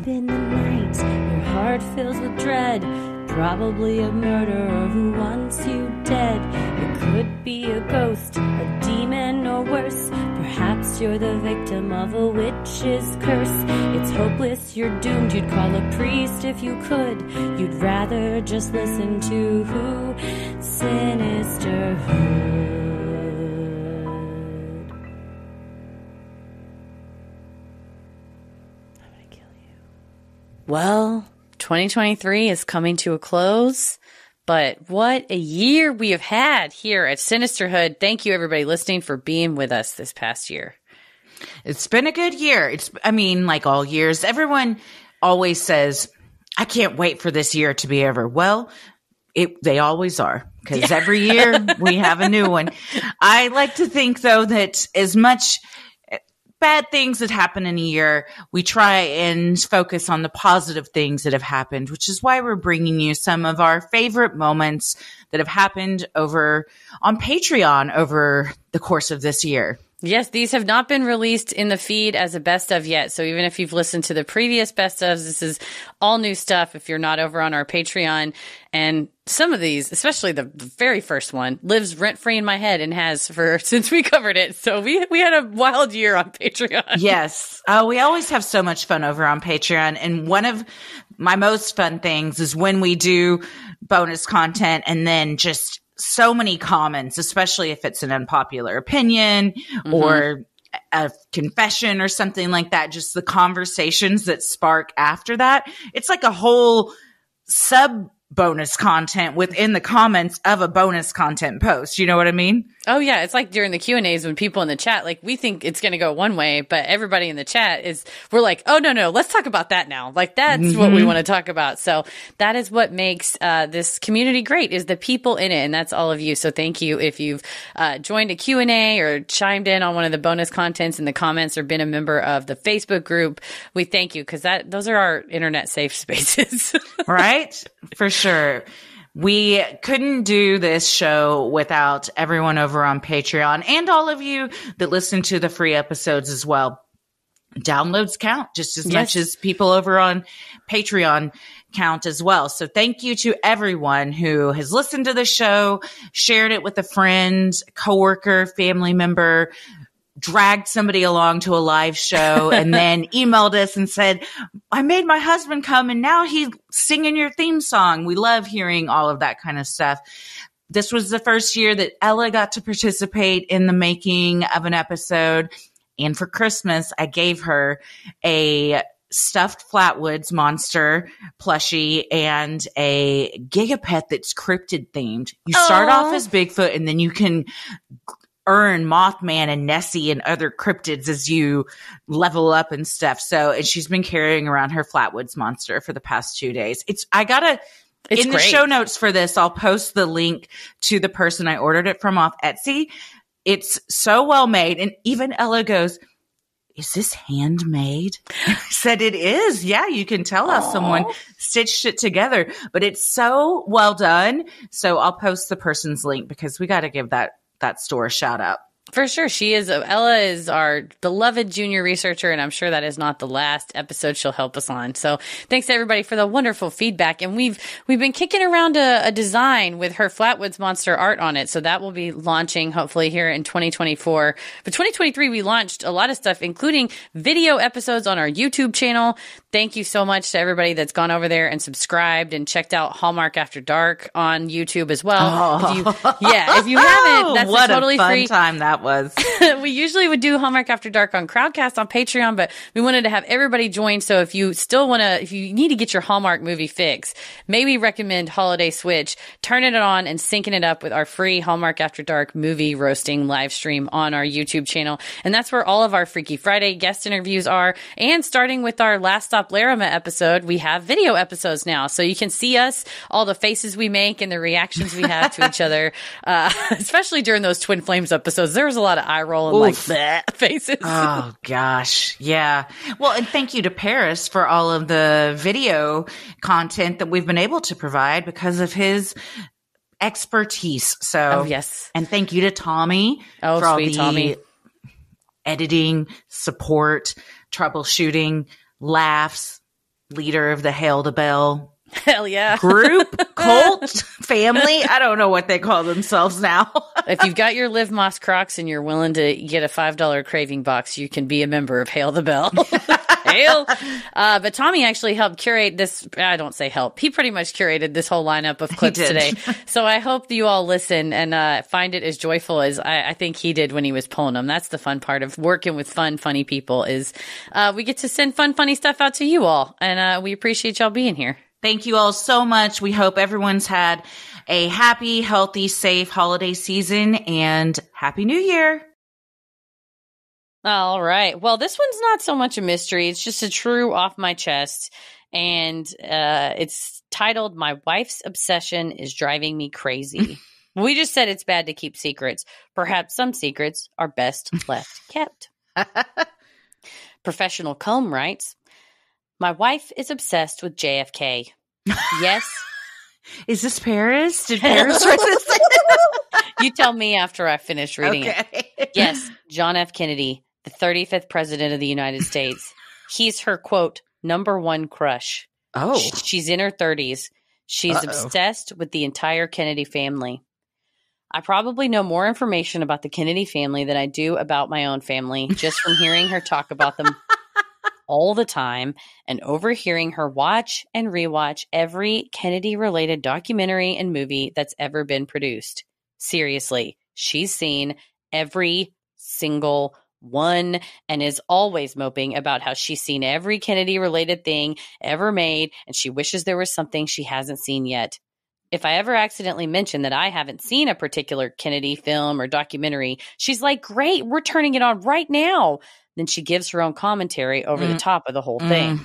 up in the night, your heart fills with dread. Probably a murderer who wants you dead. It could be a ghost, a demon, or worse. Perhaps you're the victim of a witch's curse. It's hopeless, you're doomed. You'd call a priest if you could. You'd rather just listen to who? Sinisterhood. Well, 2023 is coming to a close, but what a year we have had here at Sinisterhood. Thank you, everybody listening, for being with us this past year. It's been a good year. Like all years, everyone always says, I can't wait for this year to be over. Well, they always are, because every year we have a new one. I like to think, though, that as much bad things that happen in a year, we try and focus on the positive things that have happened, which is why we're bringing you some of our favorite moments that have happened over on Patreon over the course of this year. Yes, these have not been released in the feed as a best of yet. So even if you've listened to the previous best ofs, this is all new stuff if you're not over on our Patreon. And some of these, especially the very first one, lives rent-free in my head and has since we covered it. So we had a wild year on Patreon. Yes. We always have so much fun over on Patreon. And one of my most fun things is when we do bonus content and then just so many comments, especially if it's an unpopular opinion or a confession or something like that, just the conversations that spark after that. It's like a whole sub bonus content within the comments of a bonus content post. You know what I mean? Oh yeah. It's like during the Q&As when people in the chat, like, we think it's going to go one way, but everybody in the chat we're like, oh no, let's talk about that now. Like, that's what we want to talk about. So that is what makes this community great, is the people in it. And that's all of you. So thank you if you've joined a Q&A or chimed in on one of the bonus contents in the comments or been a member of the Facebook group. We thank you, because those are our internet safe spaces. Right? For sure. We couldn't do this show without everyone over on Patreon and all of you that listen to the free episodes as well. Downloads count just as much as people over on Patreon count as well. So thank you to everyone who has listened to the show, shared it with a friend, coworker, family member, dragged somebody along to a live show, and then emailed us and said, I made my husband come and now he's singing your theme song. We love hearing all of that kind of stuff. This was the first year that Ella got to participate in the making of an episode. And for Christmas, I gave her a stuffed Flatwoods monster plushie and a Gigapet that's cryptid themed. You start off as Bigfoot, and then you can earn Mothman and Nessie and other cryptids as you level up and stuff. So, and she's been carrying around her Flatwoods monster for the past 2 days. In great. The show notes for this, I'll post the link to the person I ordered it from off Etsy. It's so well made. And even Ella goes, is this handmade? I said, it is. Yeah, you can tell how someone stitched it together, but it's so well done. So I'll post the person's link, because we got to give that store a shout out. For sure. Ella is our beloved junior researcher, and I'm sure that is not the last episode she'll help us on. So thanks to everybody for the wonderful feedback. And we've been kicking around a design with her Flatwoods monster art on it. So that will be launching hopefully here in 2024. But 2023, we launched a lot of stuff, including video episodes on our YouTube channel. Thank you so much to everybody that's gone over there and subscribed and checked out Hallmark After Dark on YouTube as well. If you haven't, that's what totally a fun free time that was. We usually would do Hallmark After Dark on Crowdcast on Patreon, but we wanted to have everybody join. So if you need to get your Hallmark movie fix, maybe recommend Holiday Switch, turning it on and syncing it up with our free Hallmark After Dark movie roasting live stream on our YouTube channel. And that's where all of our Freaky Friday guest interviews are. And starting with our Last Stop Laramie episode, we have video episodes now. So you can see us, all the faces we make and the reactions we have to each other, especially during those Twin Flames episodes. There was a lot of eye roll and like bleh faces. Oh gosh. Yeah. Well, and thank you to Paris for all of the video content that we've been able to provide because of his expertise. So, yes. And thank you to Tommy for all the Tommy editing, support, troubleshooting, laughs, leader of the Hail the Bell Hell yeah. group, cult, family. I don't know what they call themselves now. If you've got your Live Moss Crocs and you're willing to get a $5 craving box, you can be a member of Hail the Bell. Hail. But Tommy actually helped curate this. I don't say help. He pretty much curated this whole lineup of clips today. So I hope that you all listen and find it as joyful as I think he did when he was pulling them. That's the fun part of working with fun, funny people is we get to send fun, funny stuff out to you all. And we appreciate y'all being here. Thank you all so much. We hope everyone's had a happy, healthy, safe holiday season and Happy New Year. All right. Well, this one's not so much a mystery. It's just a true off my chest. And it's titled, My Wife's Obsession is Driving Me Crazy. We just said it's bad to keep secrets. Perhaps some secrets are best left kept. Professional Comb writes, my wife is obsessed with JFK. Yes. Is this Paris? Did Paris write this? You tell me after I finish reading it. Yes, John F. Kennedy, the 35th president of the United States. He's her, quote, number one crush. Oh. She's in her 30s. She's obsessed with the entire Kennedy family. I probably know more information about the Kennedy family than I do about my own family, just from hearing her talk about them all the time and overhearing her watch and rewatch every Kennedy-related documentary and movie that's ever been produced. Seriously, she's seen every single one and is always moping about how she's seen every Kennedy-related thing ever made, and she wishes there was something she hasn't seen yet. If I ever accidentally mention that I haven't seen a particular Kennedy film or documentary, she's like, great, we're turning it on right now. Then she gives her own commentary over the top of the whole thing.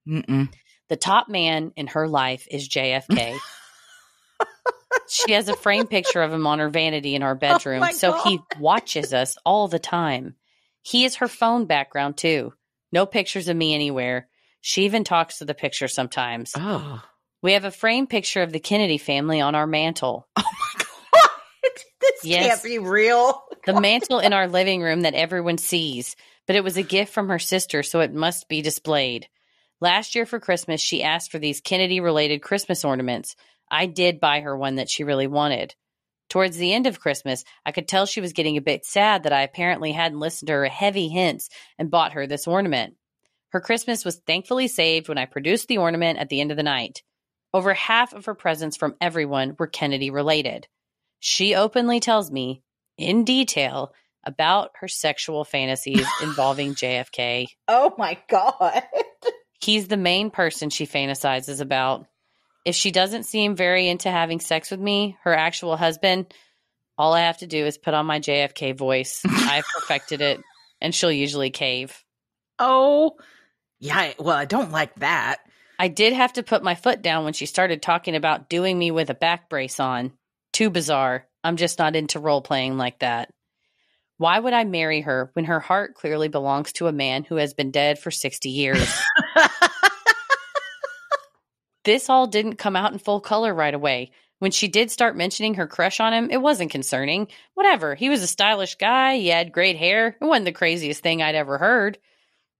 The top man in her life is JFK. She has a framed picture of him on her vanity in our bedroom, so he watches us all the time. He is her phone background, too. No pictures of me anywhere. She even talks to the picture sometimes. Oh. We have a framed picture of the Kennedy family on our mantle. Oh, my God. This can't be real. The mantle in our living room that everyone sees. But it was a gift from her sister, so it must be displayed. Last year for Christmas, she asked for these Kennedy-related Christmas ornaments. I did buy her one that she really wanted. Towards the end of Christmas, I could tell she was getting a bit sad that I apparently hadn't listened to her heavy hints and bought her this ornament. Her Christmas was thankfully saved when I produced the ornament at the end of the night. Over half of her presents from everyone were Kennedy-related. She openly tells me, in detail, about her sexual fantasies involving JFK. Oh, my God. He's the main person she fantasizes about. If she doesn't seem very into having sex with me, her actual husband, all I have to do is put on my JFK voice. I've perfected it, and she'll usually cave. Oh, yeah. Well, I don't like that. I did have to put my foot down when she started talking about doing me with a back brace on. Too bizarre. I'm just not into role-playing like that. Why would I marry her when her heart clearly belongs to a man who has been dead for 60 years? This all didn't come out in full color right away. When she did start mentioning her crush on him, it wasn't concerning. Whatever. He was a stylish guy. He had great hair. It wasn't the craziest thing I'd ever heard.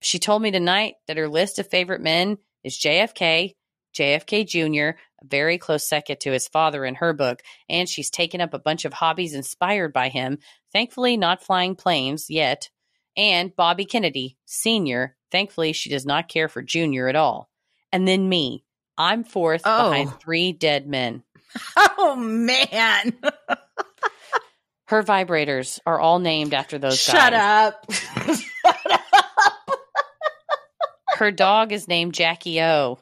She told me tonight that her list of favorite men is JFK, JFK Jr., a very close second to his father in her book, and she's taken up a bunch of hobbies inspired by him, thankfully not flying planes yet, and Bobby Kennedy, Sr. Thankfully, she does not care for Jr. at all. And then me. I'm fourth behind 3 dead men. Oh, man. Her vibrators are all named after those guys. Shut up. Her dog is named Jackie O.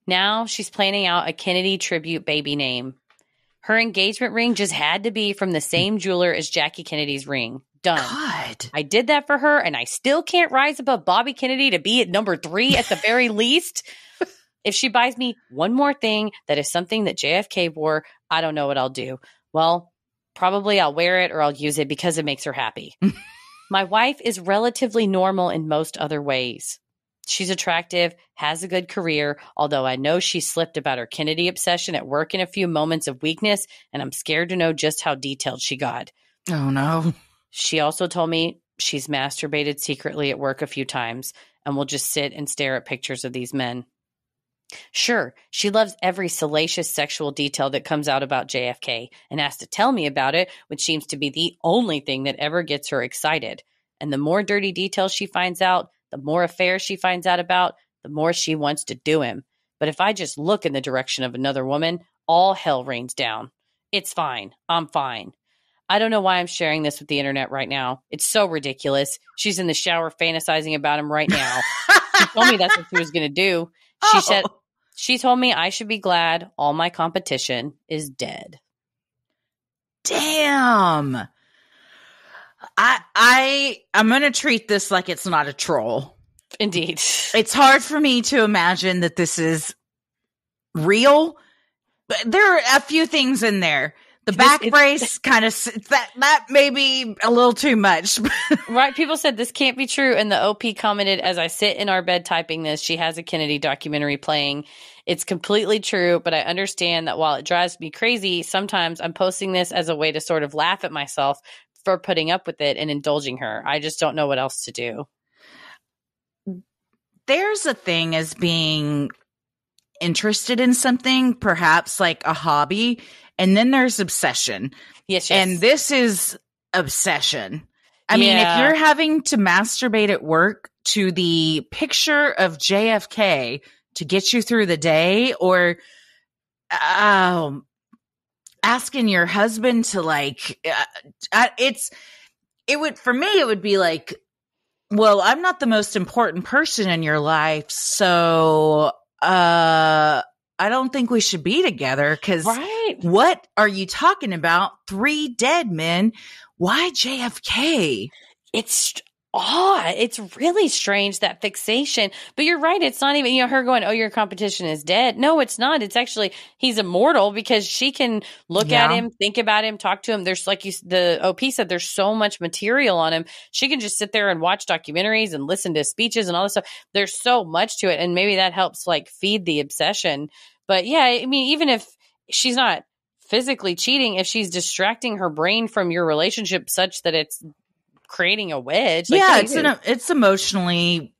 Now she's planning out a Kennedy tribute baby name. Her engagement ring just had to be from the same jeweler as Jackie Kennedy's ring. Done. God. I did that for her, and I still can't rise above Bobby Kennedy to be at number 3 at the very least. If she buys me one more thing that is something that JFK wore, I don't know what I'll do. Well, probably I'll wear it or I'll use it because it makes her happy. My wife is relatively normal in most other ways. She's attractive, has a good career, although I know she slipped about her Kennedy obsession at work in a few moments of weakness, and I'm scared to know just how detailed she got. Oh, no. She also told me she's masturbated secretly at work a few times and will just sit and stare at pictures of these men. Sure, she loves every salacious sexual detail that comes out about JFK and has to tell me about it, which seems to be the only thing that ever gets her excited. And the more dirty details she finds out, the more affairs she finds out about, the more she wants to do him. But if I just look in the direction of another woman, all hell rains down. It's fine. I'm fine. I don't know why I'm sharing this with the internet right now. It's so ridiculous. She's in the shower fantasizing about him right now. She told me that's what she was going to do. She told me I should be glad all my competition is dead. Damn. I'm going to treat this like it's not a troll. Indeed. It's hard for me to imagine that this is real. But there are a few things in there. The back brace kind of, that may be a little too much. Right. People said this can't be true. And the OP commented, as I sit in our bed typing this, she has a Kennedy documentary playing. It's completely true, but I understand that while it drives me crazy, sometimes I'm posting this as a way to sort of laugh at myself for putting up with it and indulging her. I just don't know what else to do. There's a thing as being interested in something, perhaps like a hobby. And then there's obsession. Yes. And this is obsession. I mean, if you're having to masturbate at work to the picture of JFK to get you through the day, or asking your husband to for me, it would be like, well, I'm not the most important person in your life. So, I don't think we should be together because what are you talking about? 3 dead men. Why JFK? It's odd. It's really strange, that fixation. But you're right. It's not even, her going, oh, your competition is dead. No, it's not. It's actually, he's immortal because she can look at him, think about him, talk to him. There's the OP said, there's so much material on him. She can just sit there and watch documentaries and listen to speeches and all this stuff. There's so much to it. And maybe that helps feed the obsession. But yeah, I mean, even if she's not physically cheating, if she's distracting her brain from your relationship such that it's creating a wedge. It's emotionally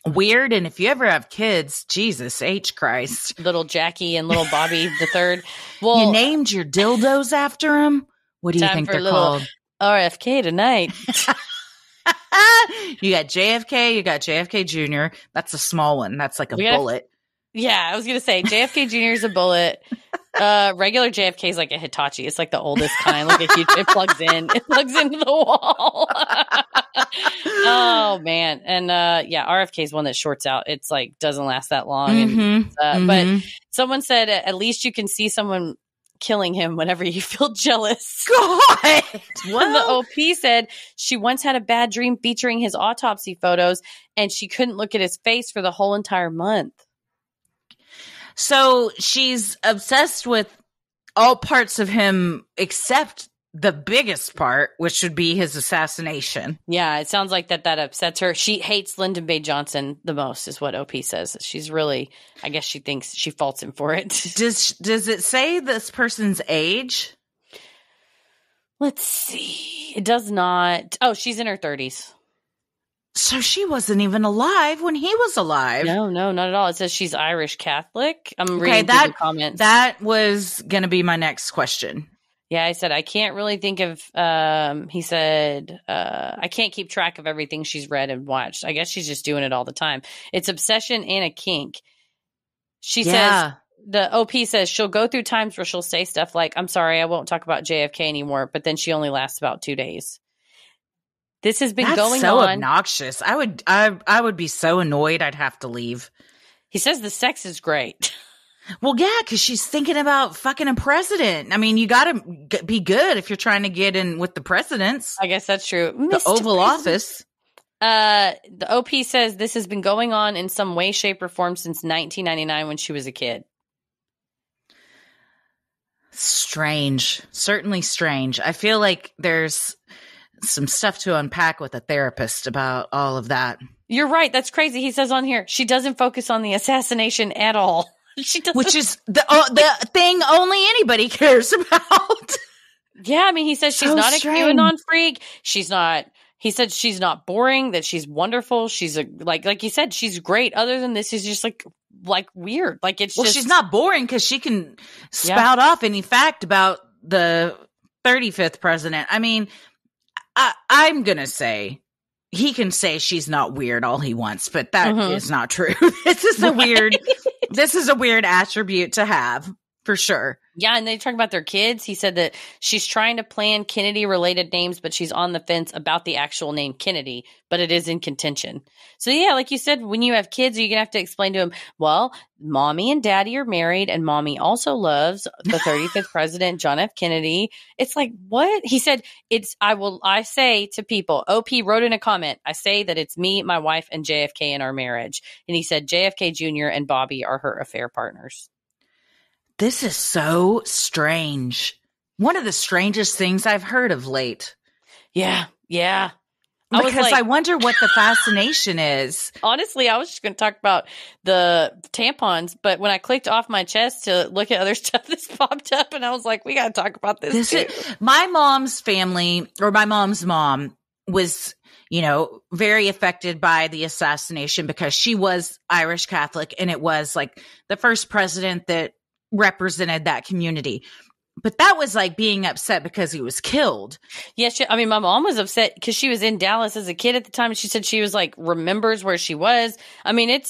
weird. And if you ever have kids, Jesus H Christ. Little Jackie and little Bobby the third. Well, you named your dildos after him? What do you think they're called? RFK tonight. You got JFK, you got JFK Jr. That's a small one. That's like a bullet. Yeah, I was going to say JFK Jr. is a bullet. Regular JFK is like a Hitachi. It's like the oldest kind. It plugs in. It plugs into the wall. Oh man. And RFK is one that shorts out. It's doesn't last that long. But someone said at least you can see someone killing him whenever you feel jealous. God. Well, the OP said she once had a bad dream featuring his autopsy photos and she couldn't look at his face for the whole entire month. So she's obsessed with all parts of him except the biggest part, which would be his assassination. Yeah, it sounds like that upsets her. She hates Lyndon B. Johnson the most, is what OP says. She's really, I guess she thinks she faults him for it. Does it say this person's age? Let's see. It does not. Oh, she's in her 30s. So she wasn't even alive when he was alive. No, not at all. It says she's Irish Catholic. I'm reading through the comments. That was going to be my next question. Yeah, I said, I can't really think of, he said, I can't keep track of everything she's read and watched. I guess she's just doing it all the time. It's obsession and a kink. She says, the OP says she'll go through times where she'll say stuff like, I'm sorry, I won't talk about JFK anymore. But then she only lasts about 2 days. This has been going so on. Obnoxious. I would be so annoyed. I'd have to leave. He says the sex is great. Well, yeah, because she's thinking about fucking a president. I mean, you got to be good if you're trying to get in with the presidents. I guess that's true. The Oval Office. The OP says this has been going on in some way, shape, or form since 1999 when she was a kid. Strange. Certainly strange. I feel like there's some stuff to unpack with a therapist about all of that. You're right. That's crazy. He says on here, she doesn't focus on the assassination at all. She doesn't. Which is the thing only anybody cares about. Yeah, I mean, he says she's not a QAnon freak. She's not He said she's not boring, that she's wonderful. She's like you said, she's great. Other than this, is just like weird. Like it's just, she's not boring because she can spout off any fact about the 35th president. I mean, I'm going to say he can say she's not weird all he wants, but that is not true. This is a weird attribute to have for sure. Yeah, and they talk about their kids. He said that she's trying to plan Kennedy-related names, but she's on the fence about the actual name Kennedy, but it is in contention. So yeah, like you said, when you have kids, you're going to have to explain to them, well, mommy and daddy are married, and mommy also loves the 35th president, John F. Kennedy. It's like, what? He said, I say to people, OP wrote in a comment, I say that it's me, my wife, and JFK in our marriage. And he said JFK Jr. and Bobby are her affair partners. This is so strange. One of the strangest things I've heard of late. Yeah. Because I wonder what the fascination is. Honestly, I was just going to talk about the tampons, but when I clicked off my chest to look at other stuff, this popped up, and I was like, we got to talk about this too. My mom's family, or my mom's mom, was, very affected by the assassination because she was Irish Catholic, and it was like the first president that represented that community. But that was like being upset because he was killed. Yes, my mom was upset because she was in Dallas as a kid at the time, and she said she was like remembers where she was. I mean,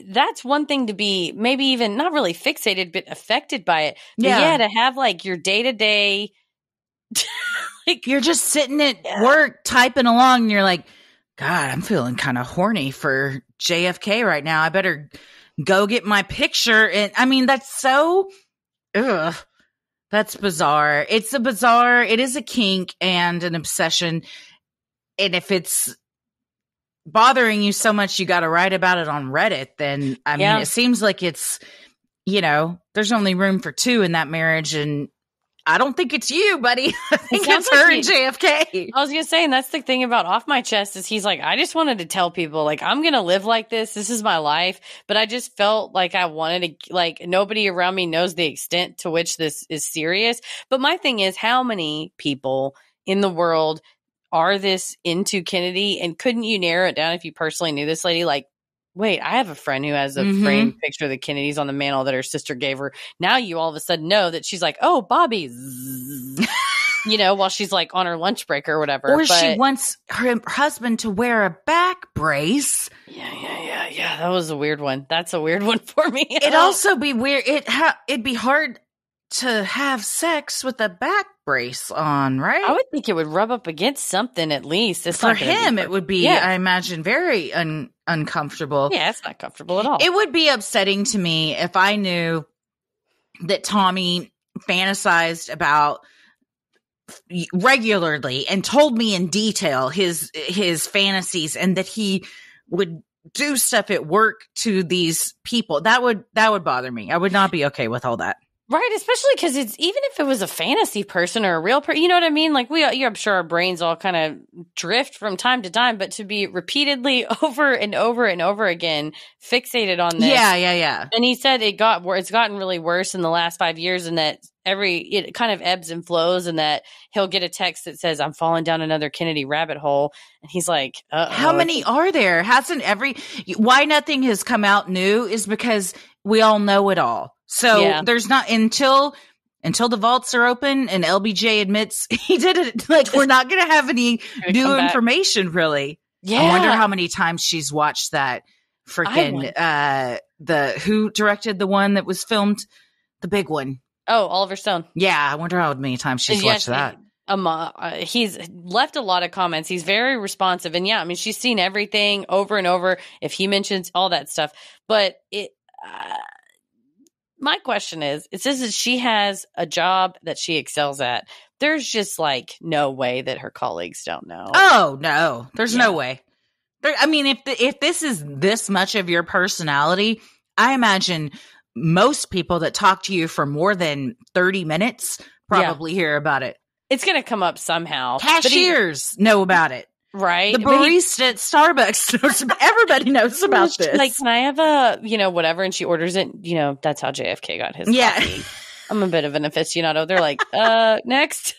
that's one thing to be maybe even not really fixated, but affected by it. But yeah, to have like your day to day, like you're just sitting at work typing along, and you're like, God, I'm feeling kind of horny for JFK right now. I better go get my picture. And I mean, that's so, that's bizarre. It is a kink and an obsession. And if it's bothering you so much, you got to write about it on Reddit, then I mean, it seems like it's, there's only room for two in that marriage. And I don't think it's you, buddy. I think it's her and JFK. I was going to say, and that's the thing about Off My Chest is he's like, I just wanted to tell people, like, I'm going to live like this. This is my life. But I just felt like I wanted to, like, nobody around me knows the extent to which this is serious. But my thing is, how many people in the world are this into Kennedy? And couldn't you narrow it down if you personally knew this lady? Like, wait, I have a friend who has a framed picture of the Kennedys on the mantle that her sister gave her. Now you all of a sudden know that she's like, oh, Bobby, while she's like on her lunch break or whatever. Or she wants her husband to wear a back brace. Yeah. That was a weird one. That's a weird one for me. It'd also be weird. It'd be hard to have sex with a back brace on, right? I would think it would rub up against something at least. For him, it would be, I imagine, very uncomfortable. Yeah, it's not comfortable at all. It would be upsetting to me if I knew that Tommy fantasized about regularly and told me in detail his fantasies, and that he would do stuff at work to these people. That would bother me. I would not be okay with all that. Right, especially because it's even if it was a fantasy person or a real person, you know what I mean? Like I'm sure our brains all kind of drift from time to time, but to be repeatedly over and over and over again fixated on this. Yeah. And he said it's gotten really worse in the last 5 years, and that it kind of ebbs and flows, and that he'll get a text that says, I'm falling down another Kennedy rabbit hole. And he's like, how many are there? Why nothing has come out new is because we all know it all. So there's not until the vaults are open and LBJ admits he did it. Like, we're not going to have any new information, really. Yeah. I wonder how many times she's watched that freaking, who directed the one that was filmed, the big one. Oh, Oliver Stone. Yeah. I wonder how many times she's watched that. He's left a lot of comments. He's very responsive. And I mean, she's seen everything over and over. If he mentions all that stuff, but my question is, it says that she has a job that she excels at. There's just like no way that her colleagues don't know. Oh, no. There's no way. I mean, if this is this much of your personality, I imagine most people that talk to you for more than 30 minutes probably hear about it. It's going to come up somehow. Cashiers know about it. Right. The barista at Starbucks knows, everybody knows about this. Like, can I have a, whatever? And she orders it. That's how JFK got his coffee. I'm a bit of an aficionado. They're like, next.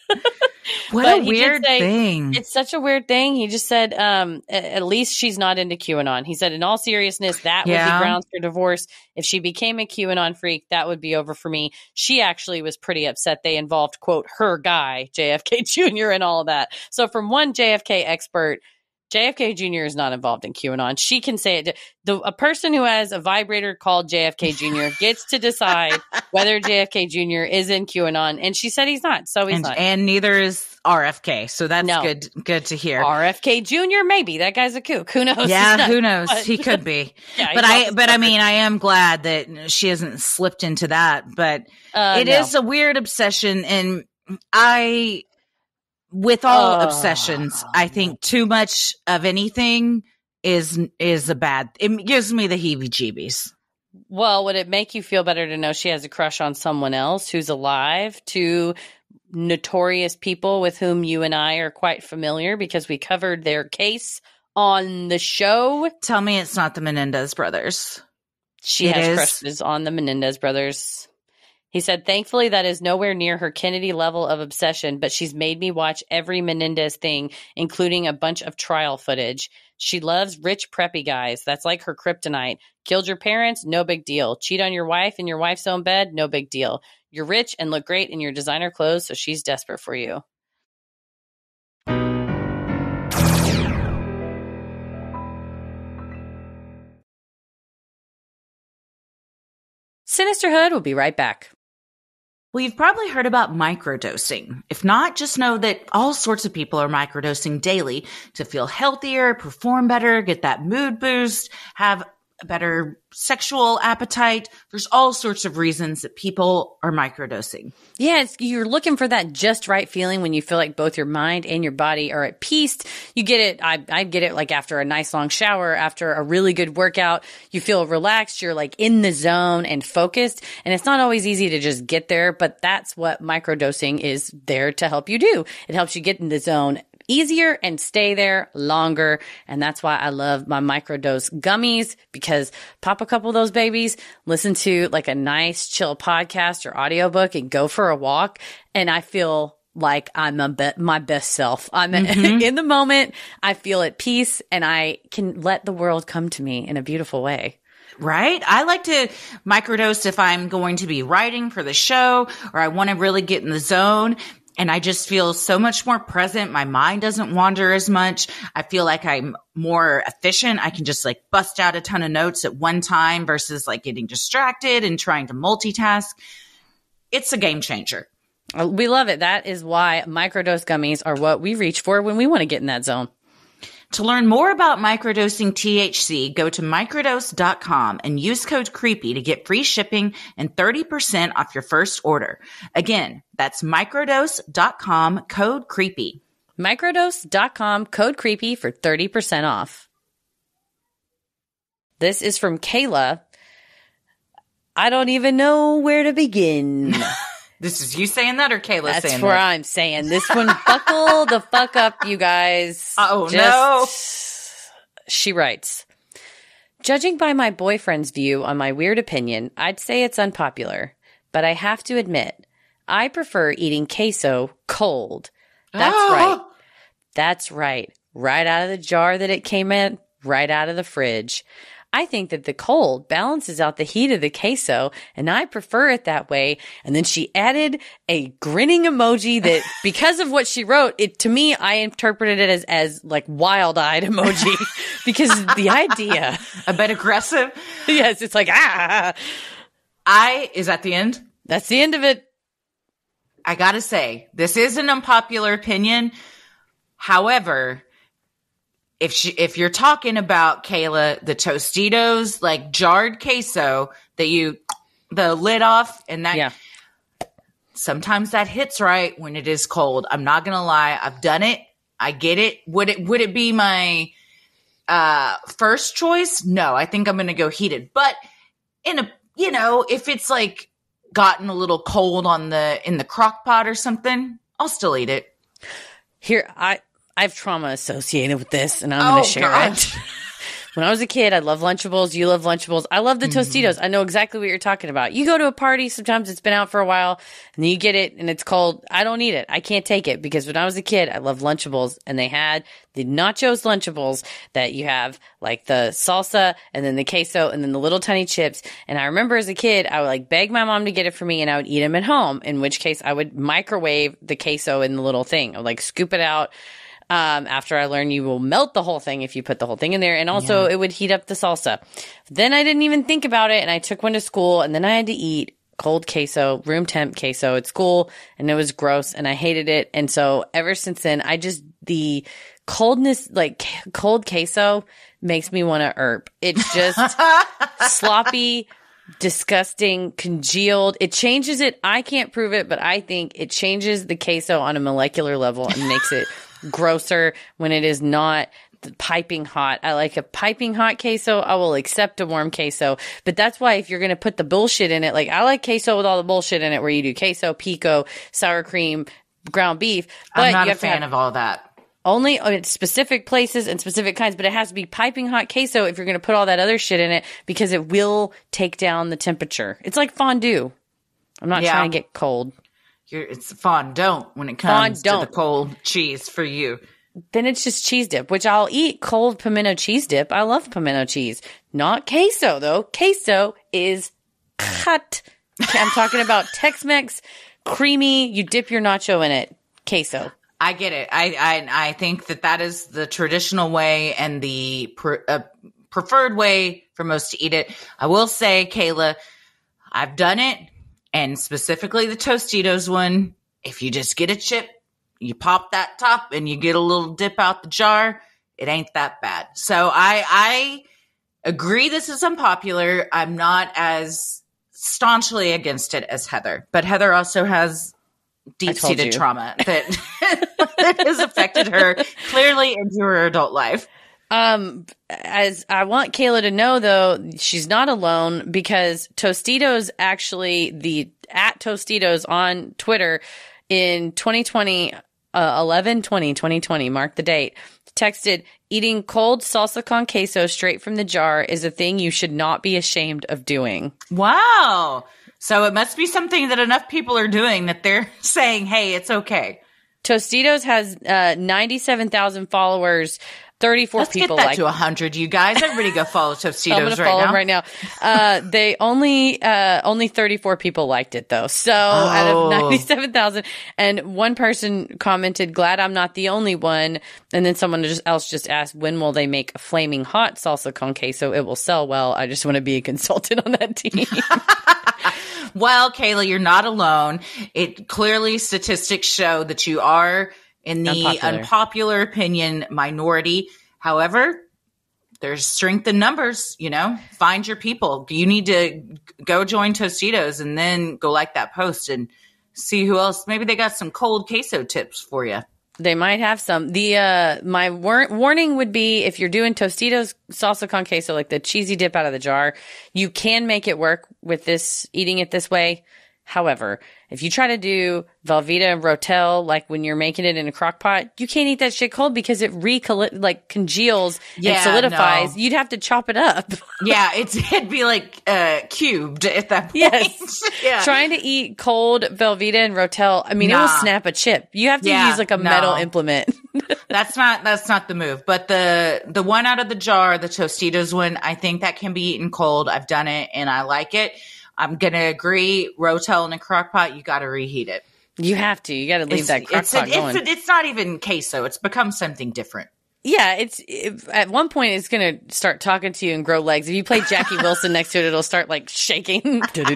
What But a he did weird say- thing. It's such a weird thing. He just said, at least she's not into QAnon. He said, in all seriousness, that would be grounds for divorce. If she became a QAnon freak, that would be over for me. She actually was pretty upset they involved, quote, her guy, JFK Jr. and all of that. So from one JFK expert, JFK Jr. is not involved in QAnon. She can say it. A person who has a vibrator called JFK Jr. gets to decide whether JFK Jr. is in QAnon. And she said he's not. So he's not. And neither is RFK. So that's good to hear. RFK Jr. maybe. That guy's a kook. Who knows? Yeah, who knows? He could be. But I mean, I am glad that she hasn't slipped into that. But it is a weird obsession. And with all obsessions, I think too much of anything is a bad. It gives me the heebie-jeebies. Well, would it make you feel better to know she has a crush on someone else who's alive? Two notorious people with whom you and I are quite familiar because we covered their case on the show. Tell me it's not the Menendez brothers. She has crushes on the Menendez brothers. He said, thankfully, that is nowhere near her Kennedy level of obsession, but she's made me watch every Menendez thing, including a bunch of trial footage. She loves rich, preppy guys. That's like her kryptonite. Killed your parents? No big deal. Cheat on your wife in your wife's own bed? No big deal. You're rich and look great in your designer clothes, so she's desperate for you. Sinisterhood will be right back. Well, you've probably heard about microdosing. If not, just know that all sorts of people are microdosing daily to feel healthier, perform better, get that mood boost, have a better sexual appetite. There's all sorts of reasons that people are microdosing. Yeah, you're looking for that just right feeling when you feel like both your mind and your body are at peace. You get it. I get it like after a nice long shower, after a really good workout. You feel relaxed. You're like in the zone and focused. And it's not always easy to just get there, but that's what microdosing is there to help you do. It helps you get in the zone easier and stay there longer. And that's why I love my microdose gummies, because pop a couple of those babies, listen to like a nice chill podcast or audiobook and go for a walk. And I feel like I'm my best self. I'm in the moment. I feel at peace and I can let the world come to me in a beautiful way. Right? I like to microdose if I'm going to be writing for the show or I want to really get in the zone. And I just feel so much more present. My mind doesn't wander as much. I feel like I'm more efficient. I can just like bust out a ton of notes at one time versus like getting distracted and trying to multitask. It's a game changer. We love it. That is why microdose gummies are what we reach for when we want to get in that zone. To learn more about microdosing THC, go to microdose.com and use code CREEPY to get free shipping and 30% off your first order. Again, that's microdose.com, code CREEPY. Microdose.com, code CREEPY for 30% off. This is from Kayla. I don't even know where to begin. This is you saying that or Kayla saying that? That's where I'm saying. This one, buckle the fuck up, you guys. Oh, no. She writes, judging by my boyfriend's view on my weird opinion, I'd say it's unpopular. But I have to admit, I prefer eating queso cold. That's right. That's right. Right out of the jar that it came in, right out of the fridge. I think that the cold balances out the heat of the queso, and I prefer it that way. And then she added a grinning emoji that, because of what she wrote, to me, I interpreted it as like wild-eyed emoji, because the idea. A bit aggressive? Yes, it's like, Is that the end? That's the end of it. I gotta say, this is an unpopular opinion. However, if you're talking about, Kayla, the Tostitos, like jarred queso that the lid off and that, sometimes that hits right when it is cold. I'm not going to lie. I've done it. I get it. Would it be my first choice? No, I think I'm going to go heated. But if it's like gotten a little cold in the crock pot or something, I'll still eat it. Here, I have trauma associated with this, and I'm going to share it. When I was a kid, I love Lunchables. You love Lunchables. I love the Tostitos. I know exactly what you're talking about. You go to a party, sometimes it's been out for a while, and then you get it, and it's cold. I don't eat it. I can't take it because when I was a kid, I loved Lunchables, and they had the nachos Lunchables that you have, like the salsa, and then the queso, and then the little tiny chips. And I remember as a kid, I would like beg my mom to get it for me, and I would eat them at home, in which case I would microwave the queso in the little thing. I would like scoop it out. After I learned you will melt the whole thing if you put the whole thing in there. And also it would heat up the salsa. Then I didn't even think about it. And I took one to school and then I had to eat cold queso, room temp queso at school. And it was gross and I hated it. And so ever since then, the coldness, like cold queso makes me want to erp. It's just sloppy, disgusting, congealed. It changes it. I can't prove it, but I think it changes the queso on a molecular level and makes it grosser when it is not piping hot. I like a piping hot queso. I will accept a warm queso, but that's why if you're going to put the bullshit in it, like I like queso with all the bullshit in it where you do queso, pico, sour cream, ground beef. But I'm not a fan of all that. Only in specific places and specific kinds, but it has to be piping hot queso if you're going to put all that other shit in it because it will take down the temperature. It's like fondue. I'm not trying to get cold. It's fondant when it comes to the cold cheese for you. Then it's just cheese dip, which I'll eat cold pimento cheese dip. I love pimento cheese. Not queso, though. Queso is cut. I'm talking about Tex-Mex, creamy. You dip your nacho in it. Queso. I get it. I think that is the traditional way and the preferred way for most to eat it. I will say, Kayla, I've done it. And specifically the Tostitos one, if you just get a chip, you pop that top and you get a little dip out the jar, it ain't that bad. So I agree this is unpopular. I'm not as staunchly against it as Heather. But Heather also has deep-seated trauma that has affected her clearly into her adult life. As I want Kayla to know though, she's not alone because Tostitos actually, the at Tostitos on Twitter in 2020, 2020, mark the date, texted, eating cold salsa con queso straight from the jar is a thing you should not be ashamed of doing. Wow. So it must be something that enough people are doing that they're saying, hey, it's okay. Tostitos has 97,000 followers. 34 Let's people get that like to 100, you guys. Everybody go follow Tostitos I'm gonna follow them right now. They only 34 people liked it though. So out of 97,000, and one person commented, "Glad I'm not the only one." And then someone else just asked, "When will they make a flaming hot salsa con queso? It will sell well. I just want to be a consultant on that team." Well, Kayla, you're not alone. It clearly statistics show that you are in the unpopular opinion minority. However, there's strength in numbers, find your people. You need to go join Tostitos and then go like that post and see who else. Maybe they got some cold queso tips for you. They might have some. My warning would be if you're doing Tostitos salsa con queso, like the cheesy dip out of the jar, you can make it work with eating it this way. However, if you try to do Velveeta and Rotel, like when you're making it in a crock pot, you can't eat that shit cold because it congeals and solidifies. No. You'd have to chop it up. Yeah, it'd be like cubed at that point. Yes. Yeah. Trying to eat cold Velveeta and Rotel, it will snap a chip. You have to use like a metal implement. That's not the move. But the one out of the jar, the Tostitos one, I think that can be eaten cold. I've done it and I like it. I'm going to agree. Rotel in a crock pot, you got to reheat it. You have to. You got to leave that crock pot going. It's not even queso. It's become something different. Yeah, at one point it's going to start talking to you and grow legs. If you play Jackie Wilson next to it, it'll start like shaking. Like fucking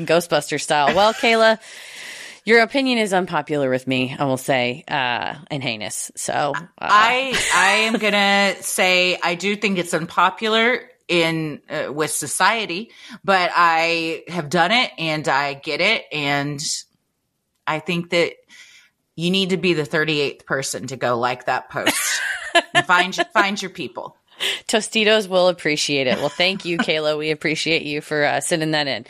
Ghostbuster style. Well, Kayla, your opinion is unpopular with me, I will say, and heinous. So I am going to say I do think it's unpopular with society, but I have done it and I get it. And I think that you need to be the 38th person to go like that post. And find your people. Tostitos will appreciate it. Well, thank you, Kayla. We appreciate you for sending that in.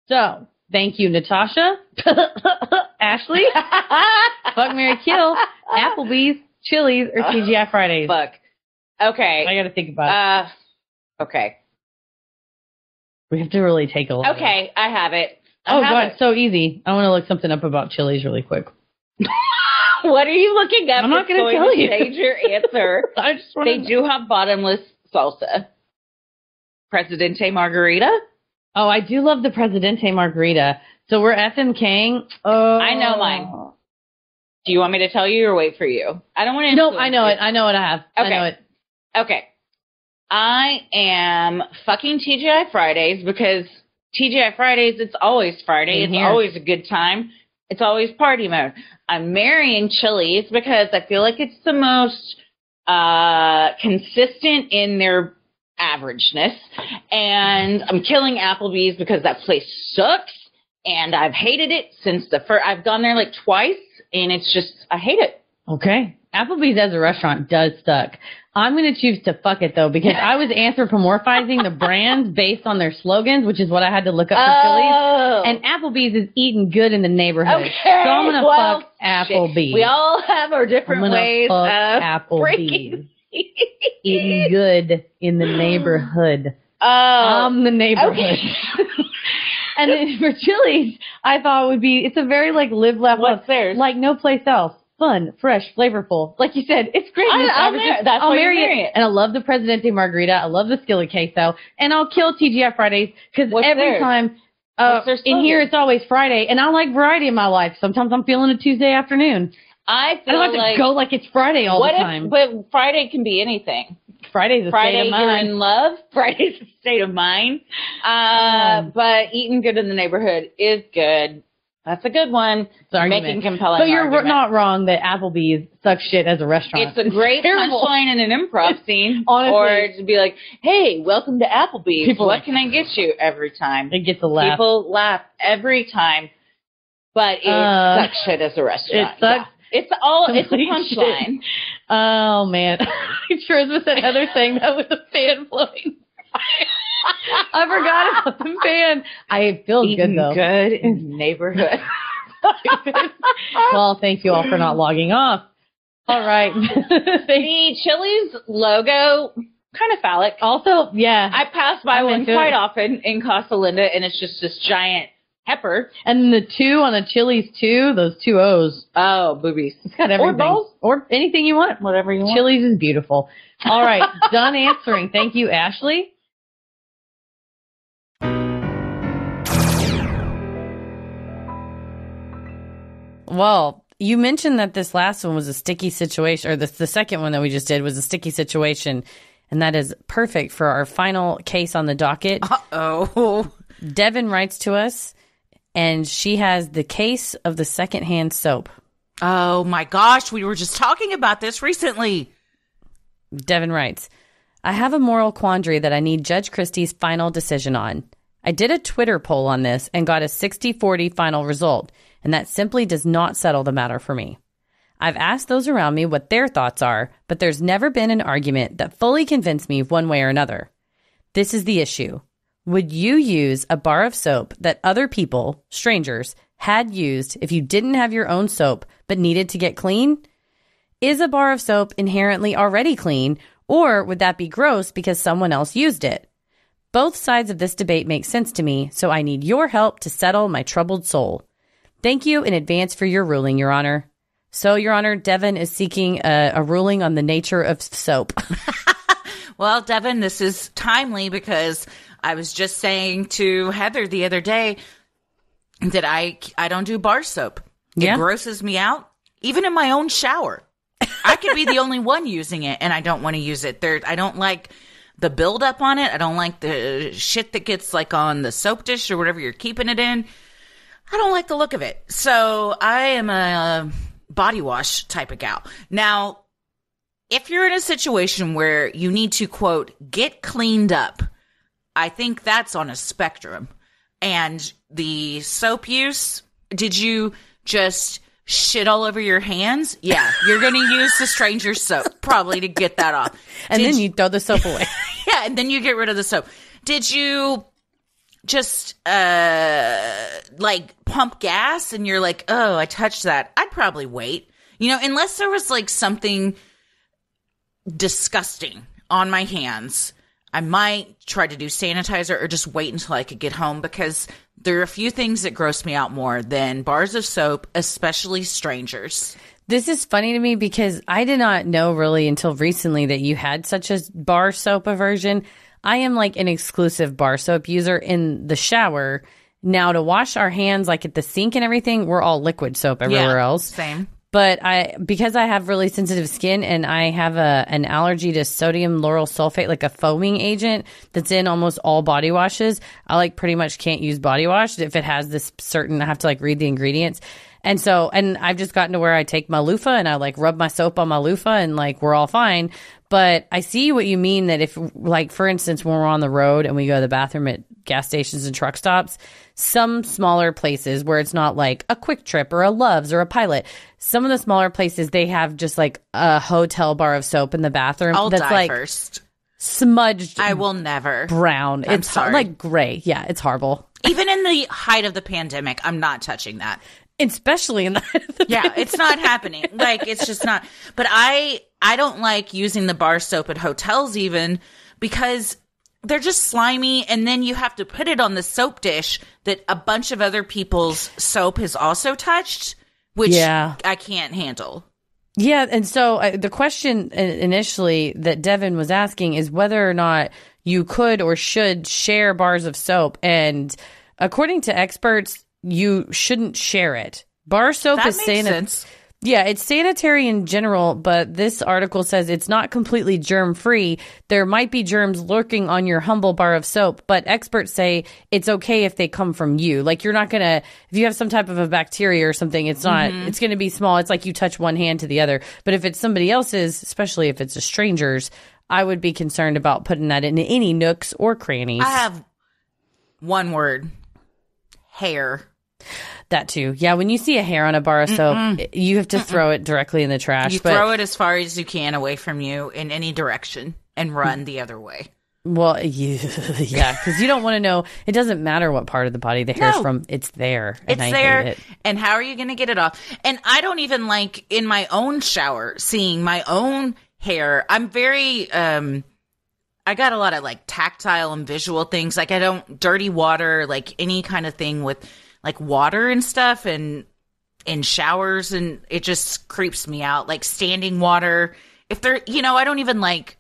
So Thank you, Natasha. Ashley. Fuck, marry, kill. Applebee's, Chili's, or TGI Fridays. Fuck. Okay. I got to think about it. Okay. We have to really take a look. Okay, I have it. God, so easy. I want to look something up about Chili's really quick. What are you looking up? I'm not going to tell you. Change your answer. I just They do have bottomless salsa. Presidente margarita? Oh, I do love the Presidente margarita. So we're FMKing. Oh. I know mine. Do you want me to tell you or wait for you? I don't want to. Nope, I know it. I know what I have. Okay. I know it. Okay. I am fucking TGI Fridays because TGI Fridays, it's always Friday. It's always a good time. It's always party mode. I'm marrying Chili's because I feel like it's the most consistent in their averageness. And I'm killing Applebee's because that place sucks. And I've hated it since the first. I've gone there like twice, and it's just, I hate it. Okay. Applebee's as a restaurant does suck. I'm going to choose to fuck it, though, because I was anthropomorphizing the brands based on their slogans, which is what I had to look up for Chili's. And Applebee's is eating good in the neighborhood. Okay. So I'm going to fuck Applebee's. Shit. We all have our different ways of Applebee's. Eating good in the neighborhood. I'm the neighborhood. Okay. And then for Chili's, I thought it would be, it's a very like live, laugh, love. What's theirs? Like no place else. Fun, fresh, flavorful. Like you said, it's great. I'll marry it. And I love the Presidente margarita. I love the skillet queso. And I'll kill TGI Fridays because every time in here it's always Friday. And I like variety in my life. Sometimes I'm feeling a Tuesday afternoon. I don't have to go like it's Friday all the time. But Friday can be anything. Friday's a state of mind. You're in love. Friday's a state of mind. But eating good in the neighborhood is good. That's a good one. Making compelling So you're argument. not wrong that Applebee's sucks shit as a restaurant. It's a great punchline in an improv scene. Honestly. Or to be like, hey, welcome to Applebee's. What can I get you? Every time. It gets a laugh. People laugh every time. But it sucks shit as a restaurant. It sucks. Yeah. It's a punchline. Oh, man. Sure as with that other thing that was a fan blowing. I forgot about the fan. I feel good, though. Good in the neighborhood. Well, thank you all for not logging off. All right. The Chili's logo, kind of phallic. Also, yeah. I pass by one quite often in Casa Linda, and it's just this giant heifer. And the 2 on the Chili's 2, those 2 O's. Oh, boobies. It's got everything. Or balls. Or anything you want. Whatever you want. Chili's is beautiful. All right. Done answering. Thank you, Ashley. Well, you mentioned that this last one was a sticky situation, or the second one that we just did was a sticky situation, and that is perfect for our final case on the docket. Uh-oh. Devin writes to us, and she has the case of the secondhand soap. Oh, my gosh. We were just talking about this recently. Devin writes, I have a moral quandary that I need Judge Christie's final decision on. I did a Twitter poll on this and got a 60-40 final result, and that simply does not settle the matter for me. I've asked those around me what their thoughts are, but there's never been an argument that fully convinced me one way or another. This is the issue. Would you use a bar of soap that other people, strangers, had used if you didn't have your own soap but needed to get clean? Is a bar of soap inherently already clean, or would that be gross because someone else used it? Both sides of this debate make sense to me, so I need your help to settle my troubled soul. Thank you in advance for your ruling, Your Honor. So, Your Honor, Devin is seeking a ruling on the nature of soap. Well, Devin, this is timely because I was just saying to Heather the other day that I don't do bar soap. It grosses me out, even in my own shower. I could be the only one using it, and I don't want to use it. I don't like the buildup on it. I don't like the shit that gets like on the soap dish or whatever you're keeping it in. I don't like the look of it. So I am a body wash type of gal. Now, if you're in a situation where you need to, quote, get cleaned up, I think that's on a spectrum. And the soap use, did you just shit all over your hands? Yeah, you're going to use the stranger soap probably to get that off. And then you throw the soap away. Yeah, and then you get rid of the soap. Did you just like pump gas and you're like, oh, I touched that, I'd probably wait. Unless there was like something disgusting on my hands, I might try to do sanitizer or just wait until I could get home, because there are a few things that gross me out more than bars of soap, especially strangers. This is funny to me because I did not know really until recently that you had such a bar soap aversion. I am like an exclusive bar soap user in the shower. Now to wash our hands, like at the sink and everything, we're all liquid soap everywhere else. Same. But because I have really sensitive skin and I have an allergy to sodium lauryl sulfate, like a foaming agent that's in almost all body washes, I like pretty much can't use body wash if it has this certain, I have to like read the ingredients. And I've just gotten to where I take my loofah and I like rub my soap on my loofah and like we're all fine. But I see what you mean, that if, like, for instance, when we're on the road and we go to the bathroom at gas stations and truck stops, some smaller places where it's not like a Quick Trip or a Love's or a Pilot, some of the smaller places, they have just like a hotel bar of soap in the bathroom. I'll that's die like first. Smudged. I will never. Brown. I'm it's sorry. like gray. Yeah, it's horrible. Even in the height of the pandemic, I'm not touching that. Especially in the yeah, it's not happening. Like, it's just not. But I don't like using the bar soap at hotels even, because they're just slimy, and then you have to put it on the soap dish that a bunch of other people's soap has also touched, which I can't handle. Yeah, and so the question initially that Devin was asking is whether or not you could or should share bars of soap, and according to experts, you shouldn't share it. Bar soap that is makes sense. Yeah, it's sanitary in general, but this article says it's not completely germ-free. There might be germs lurking on your humble bar of soap, but experts say it's okay if they come from you. Like, you're not going to, if you have some type of a bacteria or something, it's not, it's going to be small. It's like you touch one hand to the other. But if it's somebody else's, especially if it's a stranger's, I would be concerned about putting that in any nooks or crannies. I have one word: hair. That too. Yeah, when you see a hair on a bar of soap, you have to throw it directly in the trash. You throw it as far as you can away from you in any direction and run the other way. Well, yeah, because you don't want to know. It doesn't matter what part of the body the hair's from. It's there. And it's there. And how are you going to get it off? And I don't even like in my own shower seeing my own hair. I'm very, I got a lot of like tactile and visual things. Like, I don't dirty water, like any kind of thing with like water and stuff, and in showers, and it just creeps me out. Like standing water, if they're, I don't even like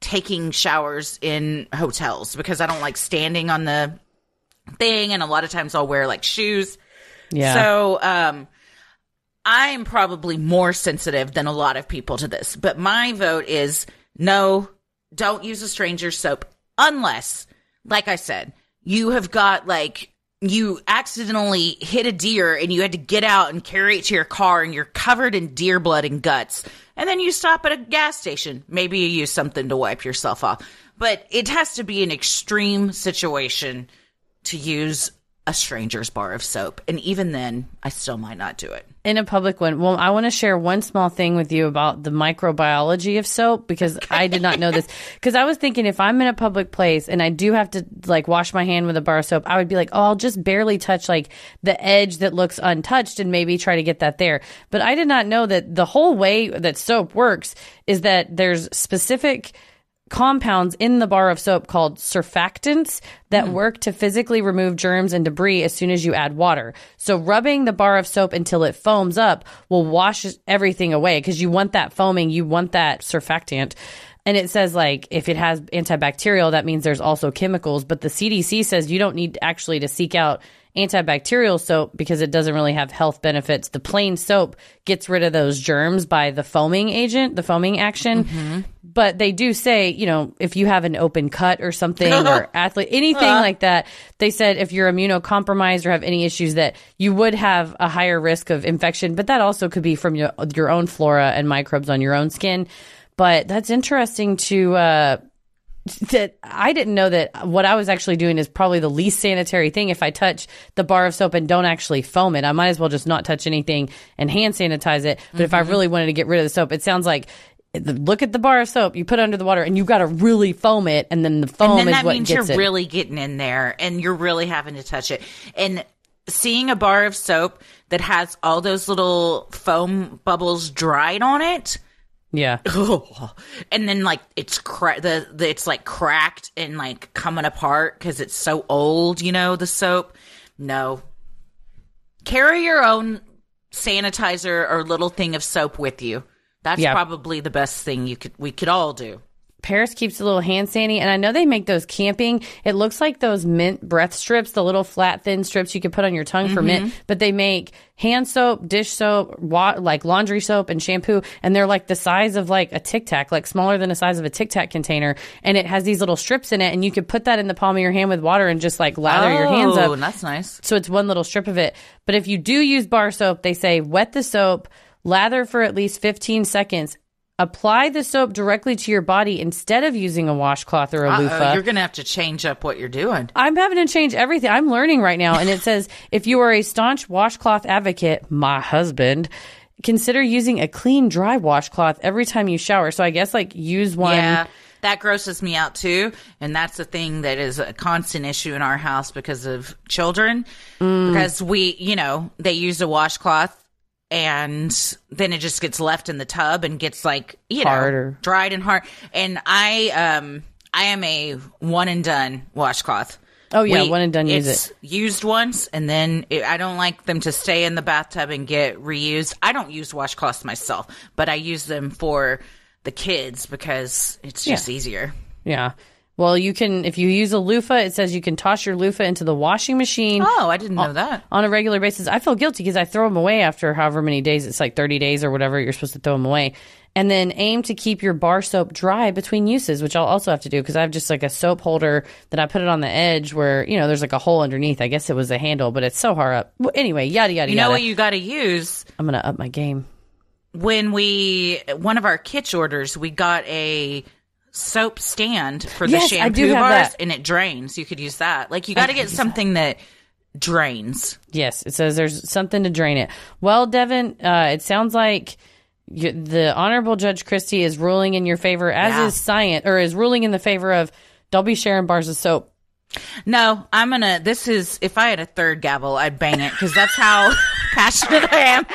taking showers in hotels because I don't like standing on the thing, and a lot of times I'll wear like shoes. Yeah. So I'm probably more sensitive than a lot of people to this, but my vote is no, don't use a stranger's soap unless, like I said, you have got like, you accidentally hit a deer and you had to get out and carry it to your car and you're covered in deer blood and guts. And then you stop at a gas station. Maybe you use something to wipe yourself off. But it has to be an extreme situation to use a stranger's bar of soap. And even then, I still might not do it. In a public one. Well, I want to share one small thing with you about the microbiology of soap, because I did not know this. Because I was thinking, if I'm in a public place and I do have to like wash my hand with a bar of soap, I would be like, oh, I'll just barely touch like the edge that looks untouched and maybe try to get that there. But I did not know that the whole way that soap works is that there's specific compounds in the bar of soap called surfactants that work to physically remove germs and debris as soon as you add water. So rubbing the bar of soap until it foams up will wash everything away, because you want that foaming, you want that surfactant. And it says, like, if it has antibacterial, that means there's also chemicals. But the CDC says you don't need actually to seek out antibacterial soap because it doesn't really have health benefits. The plain soap gets rid of those germs by the foaming agent, the foaming action. But they do say, if you have an open cut or something or anything like that, they said if you're immunocompromised or have any issues that you would have a higher risk of infection. But that also could be from your own flora and microbes on your own skin. But that's interesting that I didn't know that what I was actually doing is probably the least sanitary thing. If I touch the bar of soap and don't actually foam it, I might as well just not touch anything and hand sanitize it. But if I really wanted to get rid of the soap, it sounds like look at the bar of soap you put under the water, and you got to really foam it, and then the foam and then is that what means gets you're it. really getting in there, and you're really having to touch it. And seeing a bar of soap that has all those little foam bubbles dried on it, Yeah. and then like it's it's like cracked and like coming apart because it's so old, the soap. No, carry your own sanitizer or little thing of soap with you. That's probably the best thing we could all do. Paris keeps a little hand sandy, and I know they make those camping. It looks like those mint breath strips, the little flat, thin strips you can put on your tongue for mint. But they make hand soap, dish soap, like laundry soap and shampoo, and they're like the size of like a Tic Tac, like smaller than the size of a Tic Tac container. And it has these little strips in it, and you could put that in the palm of your hand with water and just like lather your hands up. Oh, that's nice. So it's one little strip of it. But if you do use bar soap, they say wet the soap, lather for at least 15 seconds. Apply the soap directly to your body instead of using a washcloth or a loofah. You're going to have to change up what you're doing. I'm having to change everything. I'm learning right now. And it says, if you are a staunch washcloth advocate, my husband, consider using a clean, dry washcloth every time you shower. So I guess like use one. Yeah, that grosses me out too. And that's the thing that is a constant issue in our house because of children. Because they use a washcloth. And then it just gets left in the tub and gets like, harder, dried and hard. And I am a one and done washcloth. Oh yeah, one and done. Use it. Used once, and then I don't like them to stay in the bathtub and get reused. I don't use washcloths myself, but I use them for the kids because it's just easier. Yeah. Well, you can, if you use a loofah, it says you can toss your loofah into the washing machine. Oh, I didn't know that. On a regular basis. I feel guilty because I throw them away after however many days. It's like 30 days or whatever. You're supposed to throw them away. And then aim to keep your bar soap dry between uses, which I'll also have to do because I have just like a soap holder that I put it on the edge where, there's like a hole underneath. I guess it was a handle, but it's so hard up. Well, anyway, yada, yada, You know what you got to use? I'm going to up my game. When one of our kitsch orders, we got a soap stand for the shampoo bars, and it drains. You could use that. Like, you got to get something that drains. Yes, it says there's something to drain it. Well, Devin, it sounds like the Honorable Judge Christie is ruling in your favor, as is science, or is ruling in the favor of don't be sharing bars of soap. No, if I had a third gavel, I'd bang it because that's how passionate I am.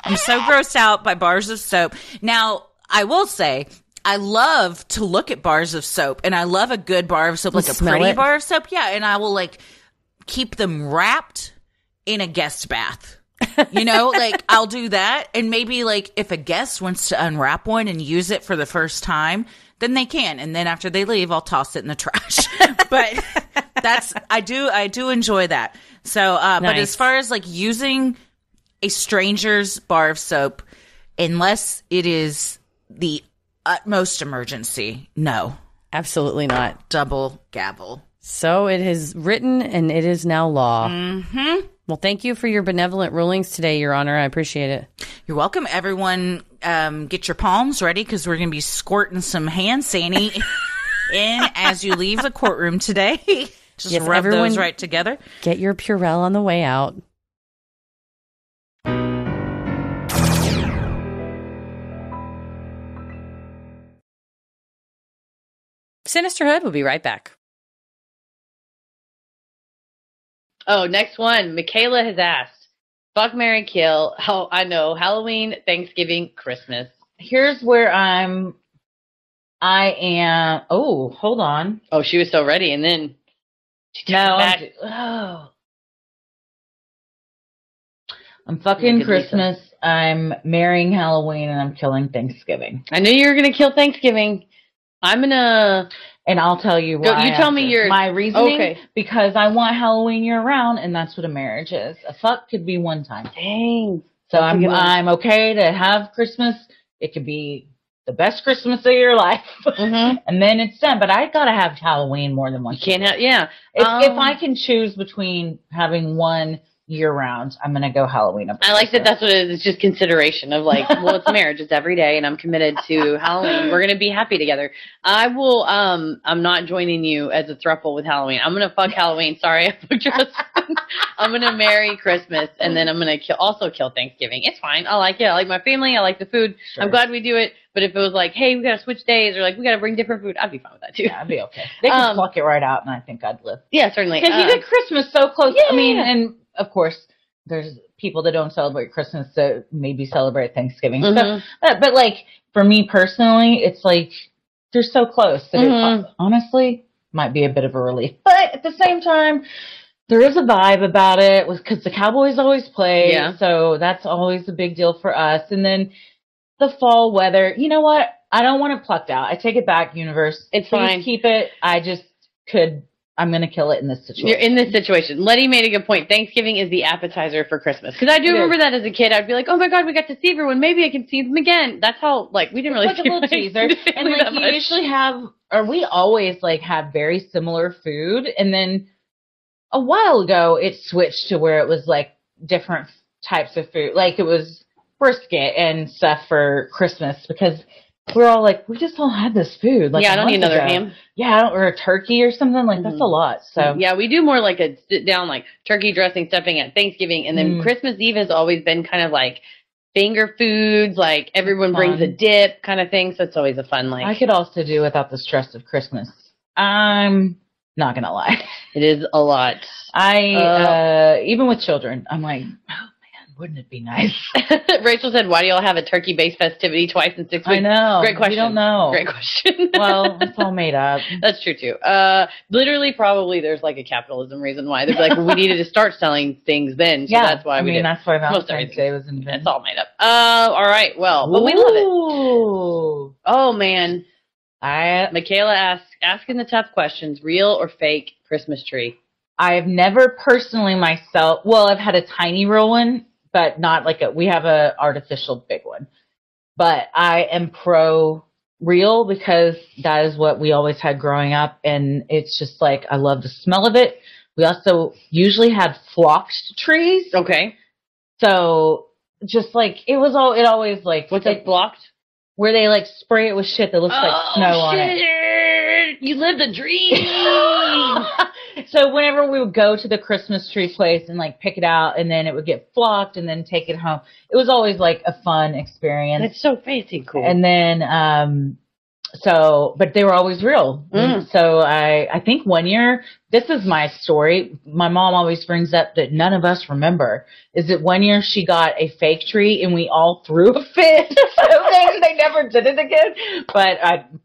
I'm so grossed out by bars of soap. Now, I will say, I love to look at bars of soap, and I love a good bar of soap, like a pretty bar of soap. Yeah, and I will like keep them wrapped in a guest bath. Like I'll do that, and maybe like if a guest wants to unwrap one and use it for the first time, then they can, and then after they leave, I'll toss it in the trash. But I do enjoy that. So, nice. But as far as like using a stranger's bar of soap, unless it is the utmost emergency, no. Absolutely not. Double gavel. So it is written and it is now law. Mm-hmm. Well, thank you for your benevolent rulings today, Your Honor. I appreciate it. You're welcome. Everyone, get your palms ready because we're going to be squirting some hand sani in as you leave the courtroom today. Just rub those right together. Get your Purell on the way out. Sinisterhood will be right back. Oh, next one. Michaela has asked, fuck, marry, kill. Oh, I know. Halloween, Thanksgiving, Christmas. Here's where I am. Oh, hold on. Oh, she was so ready, and then she took it back. I'm fucking Christmas. Lisa. I'm marrying Halloween, and I'm killing Thanksgiving. I knew you were going to kill Thanksgiving. I'm going to... And I'll tell you why. You tell me my reasoning. Okay. Because I want Halloween year round, and that's what a marriage is. A fuck could be one time. Dang. So I'm okay to have Christmas. It could be the best Christmas of your life, and then it's done. But I gotta have Halloween more than once. You can't have, yeah. If I can choose between having one year round, I'm gonna go Halloween. I like that. That's what it is. It's just consideration of like, well, it's marriage. It's every day, and I'm committed to Halloween. We're gonna be happy together. I will. I'm not joining you as a throuple with Halloween. I'm gonna fuck Halloween. Sorry, I fucked your husband. I'm going to marry Christmas, and then I'm going to also kill Thanksgiving. It's fine. I like it. I like my family. I like the food. Sure. I'm glad we do it. But if it was like, hey, we got to switch days, or like, we got to bring different food, I'd be fine with that too. Yeah, I'd be okay. They could pluck it right out, and I think I'd live. Yeah, certainly. Because you get Christmas so close. Yeah. I mean, and of course, there's people that don't celebrate Christmas that maybe celebrate Thanksgiving. Mm-hmm. So, but like, for me personally, it's like, they're so close that it honestly might be a bit of a relief. But at the same time, there is a vibe about it because the Cowboys always play. Yeah. So that's always a big deal for us. And then the fall weather, you know what? I don't want it plucked out. I take it back, universe. It's fine. Keep it. I'm going to kill it in this situation. You're in this situation. Letty made a good point. Thanksgiving is the appetizer for Christmas. Because I do remember that as a kid. I'd be like, oh my God, we got to see everyone. Maybe I can see them again. That's how, like, we didn't really see a little teaser. And like, you usually we always like have very similar food. And then a while ago, it switched to where it was like different types of food. Like it was brisket and stuff for Christmas because we're all like, we just all had this food. Like, yeah, I don't need another ham. Yeah, or a turkey or something. Like, that's a lot. So yeah, we do more like a sit down, like turkey dressing stuffing at Thanksgiving. And then Christmas Eve has always been kind of like finger foods, like everyone brings a dip kind of thing. So it's always a fun, like. I could also do without the stress of Christmas. I'm not going to lie. It is a lot. Even with children, I'm like, oh, wouldn't it be nice? Rachel said, why do y'all have a turkey-based festivity twice in 6 weeks? I know. Great question. We don't know. Great question. Well, it's all made up. That's true, too. Literally, probably there's like a capitalism reason why. They're like, well, we needed to start selling things then, so that's why we did. That's why Valentine's Day was invented. It's all made up. All right, well, but we love it. Oh, man. Michaela asking the tough questions, real or fake Christmas tree? I've never personally myself, I've had a tiny real one, but not like we have a artificial big one. But I am pro real because that is what we always had growing up. And it's just like, I love the smell of it. We also usually had flocked trees. Okay. So just like, it always like. What's it flocked? Where they like spray it with shit that looks like snow on it. You lived a dream. So whenever we would go to the Christmas tree place and like pick it out and then it would get flocked and then take it home, it was always like a fun experience. It's so fancy cool. And then, but they were always real. So I think one year, this is my story. My mom always brings up that none of us remember is that one year she got a fake tree and we all threw a fit. So they never did it again. But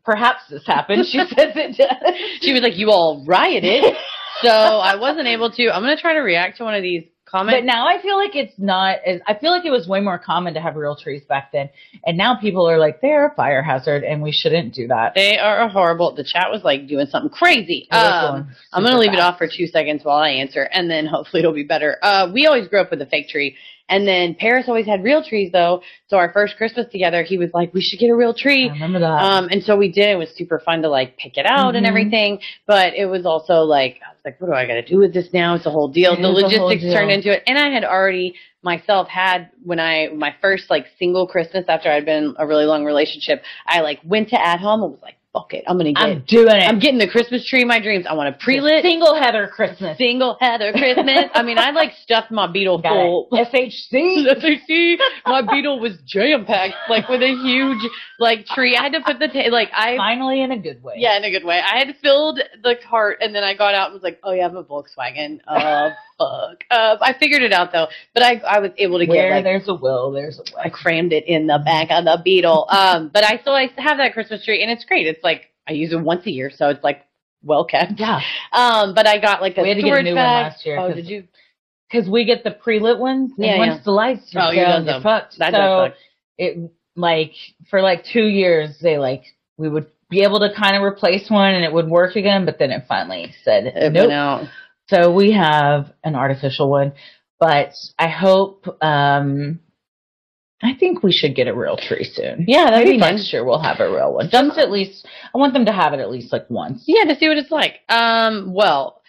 perhaps this happened. She says it does. She was like, you all rioted. So I wasn't able to. I'm going to try to react to one of these comments. But now I feel like it's not I feel like it was way more common to have real trees back then. And now people are like, they're a fire hazard and we shouldn't do that. They are horrible. The chat was like doing something crazy. I'm going to leave it off for 2 seconds while I answer and then hopefully it'll be better. We always grew up with a fake tree. And then Paris always had real trees though. So our first Christmas together, he was like, we should get a real tree. I remember that. And so we did. It was super fun to like pick it out and everything. But it was also like, I was like, what do I got to do with this now? It's a whole deal. The logistics turned into it. And I had already myself had my first like single Christmas after I'd been in a really long relationship, I like went to At Home and was like, fuck it. I'm doing it. I'm getting the Christmas tree of my dreams. I want a pre-lit. Single Heather Christmas. I mean, I like stuffed my Beetle full. SHC. My Beetle was jam-packed, like with a huge like tree. I had to put finally in a good way. Yeah, in a good way. I had filled the cart and then I got out and was like, oh yeah, I have a Volkswagen. Oh, fuck. I figured it out though, but I was able to get there's a will, there's a way. I crammed it in the back of the Beetle. But I have that Christmas tree and it's great. It's like, I use it once a year, so it's like well kept. Yeah. but I got like we had to get a new one last year. Oh, did you? Because we get the pre-lit ones, and once the lights are down, you're fucked. That does suck. It like for like 2 years, we would be able to kind of replace one, and it would work again. But then it finally said nope. Went out. So we have an artificial one, but I hope. I think we should get a real tree soon. Yeah, that'd be fun. Next year we'll have a real one. Just at least, I want them to have it at least like once. Yeah, to see what it's like. Well,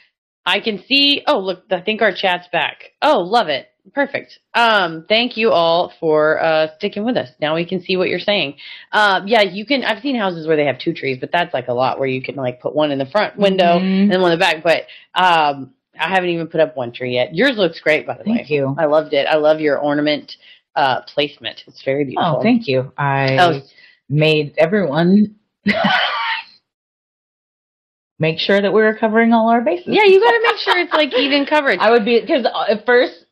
I can see. Oh, look, I think our chat's back. Oh, love it. Perfect. Thank you all for sticking with us. Now we can see what you're saying. Yeah, you can. I've seen houses where they have 2 trees, but that's like a lot where you can like put one in the front window and one in the back. But I haven't even put up one tree yet. Yours looks great, by the way. Thank you. I loved it. I love your ornament placement. It's very beautiful. Oh, thank you. I made everyone make sure that we were covering all our bases. Yeah, you got to make sure it's like even coverage. I would be, because at first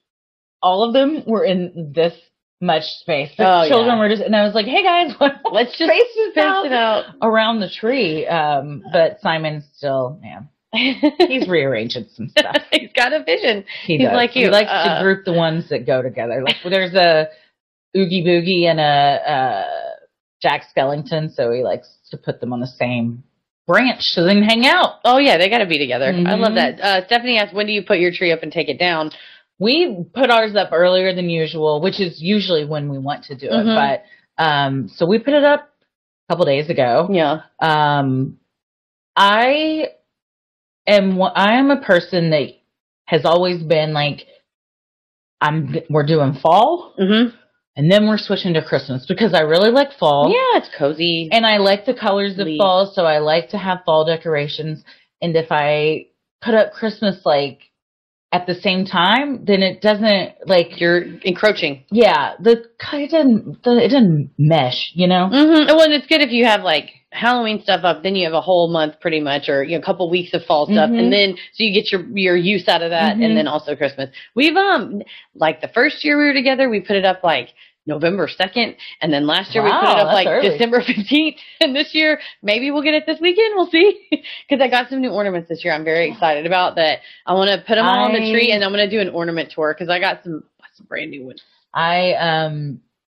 all of them were in this much space. The children were just, and I was like, hey guys, let's just space it out around the tree. But Simon's still, man, he's rearranging some stuff. He's got a vision. He's like you. He likes to group the ones that go together. Like there's a Oogie Boogie and a Jack Skellington, so he likes to put them on the same branch so they can hang out. Oh yeah, they got to be together. I love that. Stephanie asked, when do you put your tree up and take it down? We put ours up earlier than usual, which is usually when we want to do it. But so we put it up a couple days ago. Yeah. I am a person that has always been like, we're doing fall. And then we're switching to Christmas because I really like fall. Yeah, it's cozy. And I like the colors of fall, so I like to have fall decorations. And if I put up Christmas like at the same time, then it doesn't, like, you're encroaching. Yeah, it doesn't mesh, you know. Well, and it's good if you have like Halloween stuff up, then you have a whole month pretty much, or a couple weeks of fall stuff, and then so you get your use out of that, and then also Christmas. We've like the first year we were together, we put it up like November 2nd, and then last year we put it up like early. December 15th, and this year maybe we'll get it this weekend. We'll see, because I got some new ornaments this year. I'm very excited about that. I want to put them all on the tree, and I'm going to do an ornament tour because I got some brand new ones. I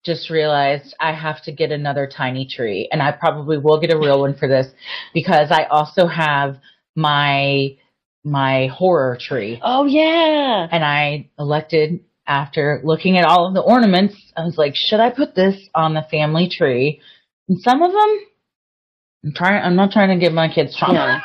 just realized I have to get another tiny tree, and I probably will get a real one for this because I also have my horror tree. Oh yeah, and I elected. After looking at all of the ornaments, I was like, should I put this on the family tree? And some of them, I'm not trying to give my kids trauma.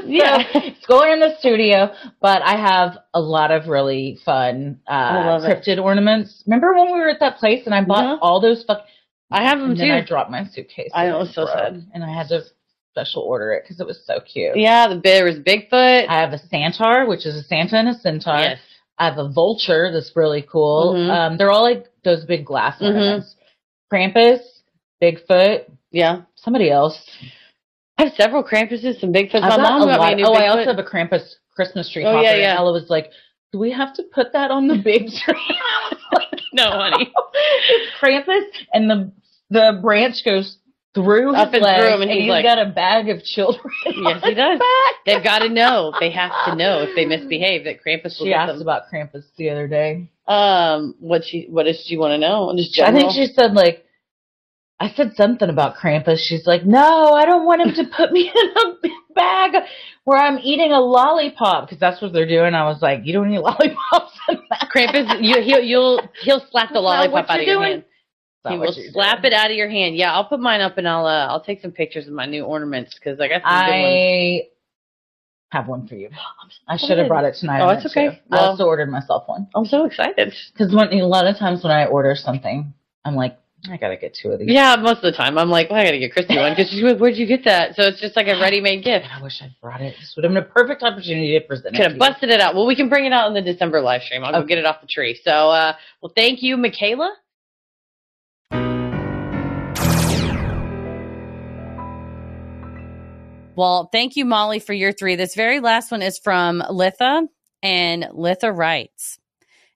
Yeah. It's going in the studio, but I have a lot of really fun cryptid ornaments. Remember when we were at that place and I bought all those I have them and too. Then I dropped my suitcase. I know, it was so sad. And I had to special order it because it was so cute. Yeah, there was Bigfoot. I have a Centaur, which is a Santa and a Centaur. Yes. I have a vulture that's really cool. They're all like those big glass ornaments. Krampus, Bigfoot. Yeah. Somebody else. I have several Krampuses, some Bigfoots. My mom got me a new Bigfoot. I also have a Krampus Christmas tree hopper. Yeah. And Ella was like, do we have to put that on the big tree? I was like, no, honey. It's Krampus, and the branch goes through his leg, and he's got a bag of children. Yes, he does. They've got to know. They have to know if they misbehave that Krampus will get them. She asked about Krampus the other day. What does she want to know? Just general? I think she said like, I said something about Krampus. She's like, no, I don't want him to put me in a bag where I'm eating a lollipop, because that's what they're doing. I was like, you don't eat lollipops in that. Krampus, he'll slap the lollipop out of your hand. He will slap it out of your hand. Yeah, I'll put mine up and I'll take some pictures of my new ornaments because I got some good ones. I have one for you. I should have brought it tonight. Oh, it's okay. I also ordered myself one. I'm so excited. Because a lot of times when I order something, I'm like, I gotta get 2 of these. Yeah, most of the time I'm like, well, I gotta get Christy one because she's like, where'd you get that? So it's just like a ready-made gift. I wish I'd brought it. This would have been a perfect opportunity to present it. Could have busted it out. Well, we can bring it out in the December live stream. I'll go get it off the tree. So, well, thank you, Michaela. Well, thank you, Molly, for your 3. This very last one is from Litha, and Litha writes,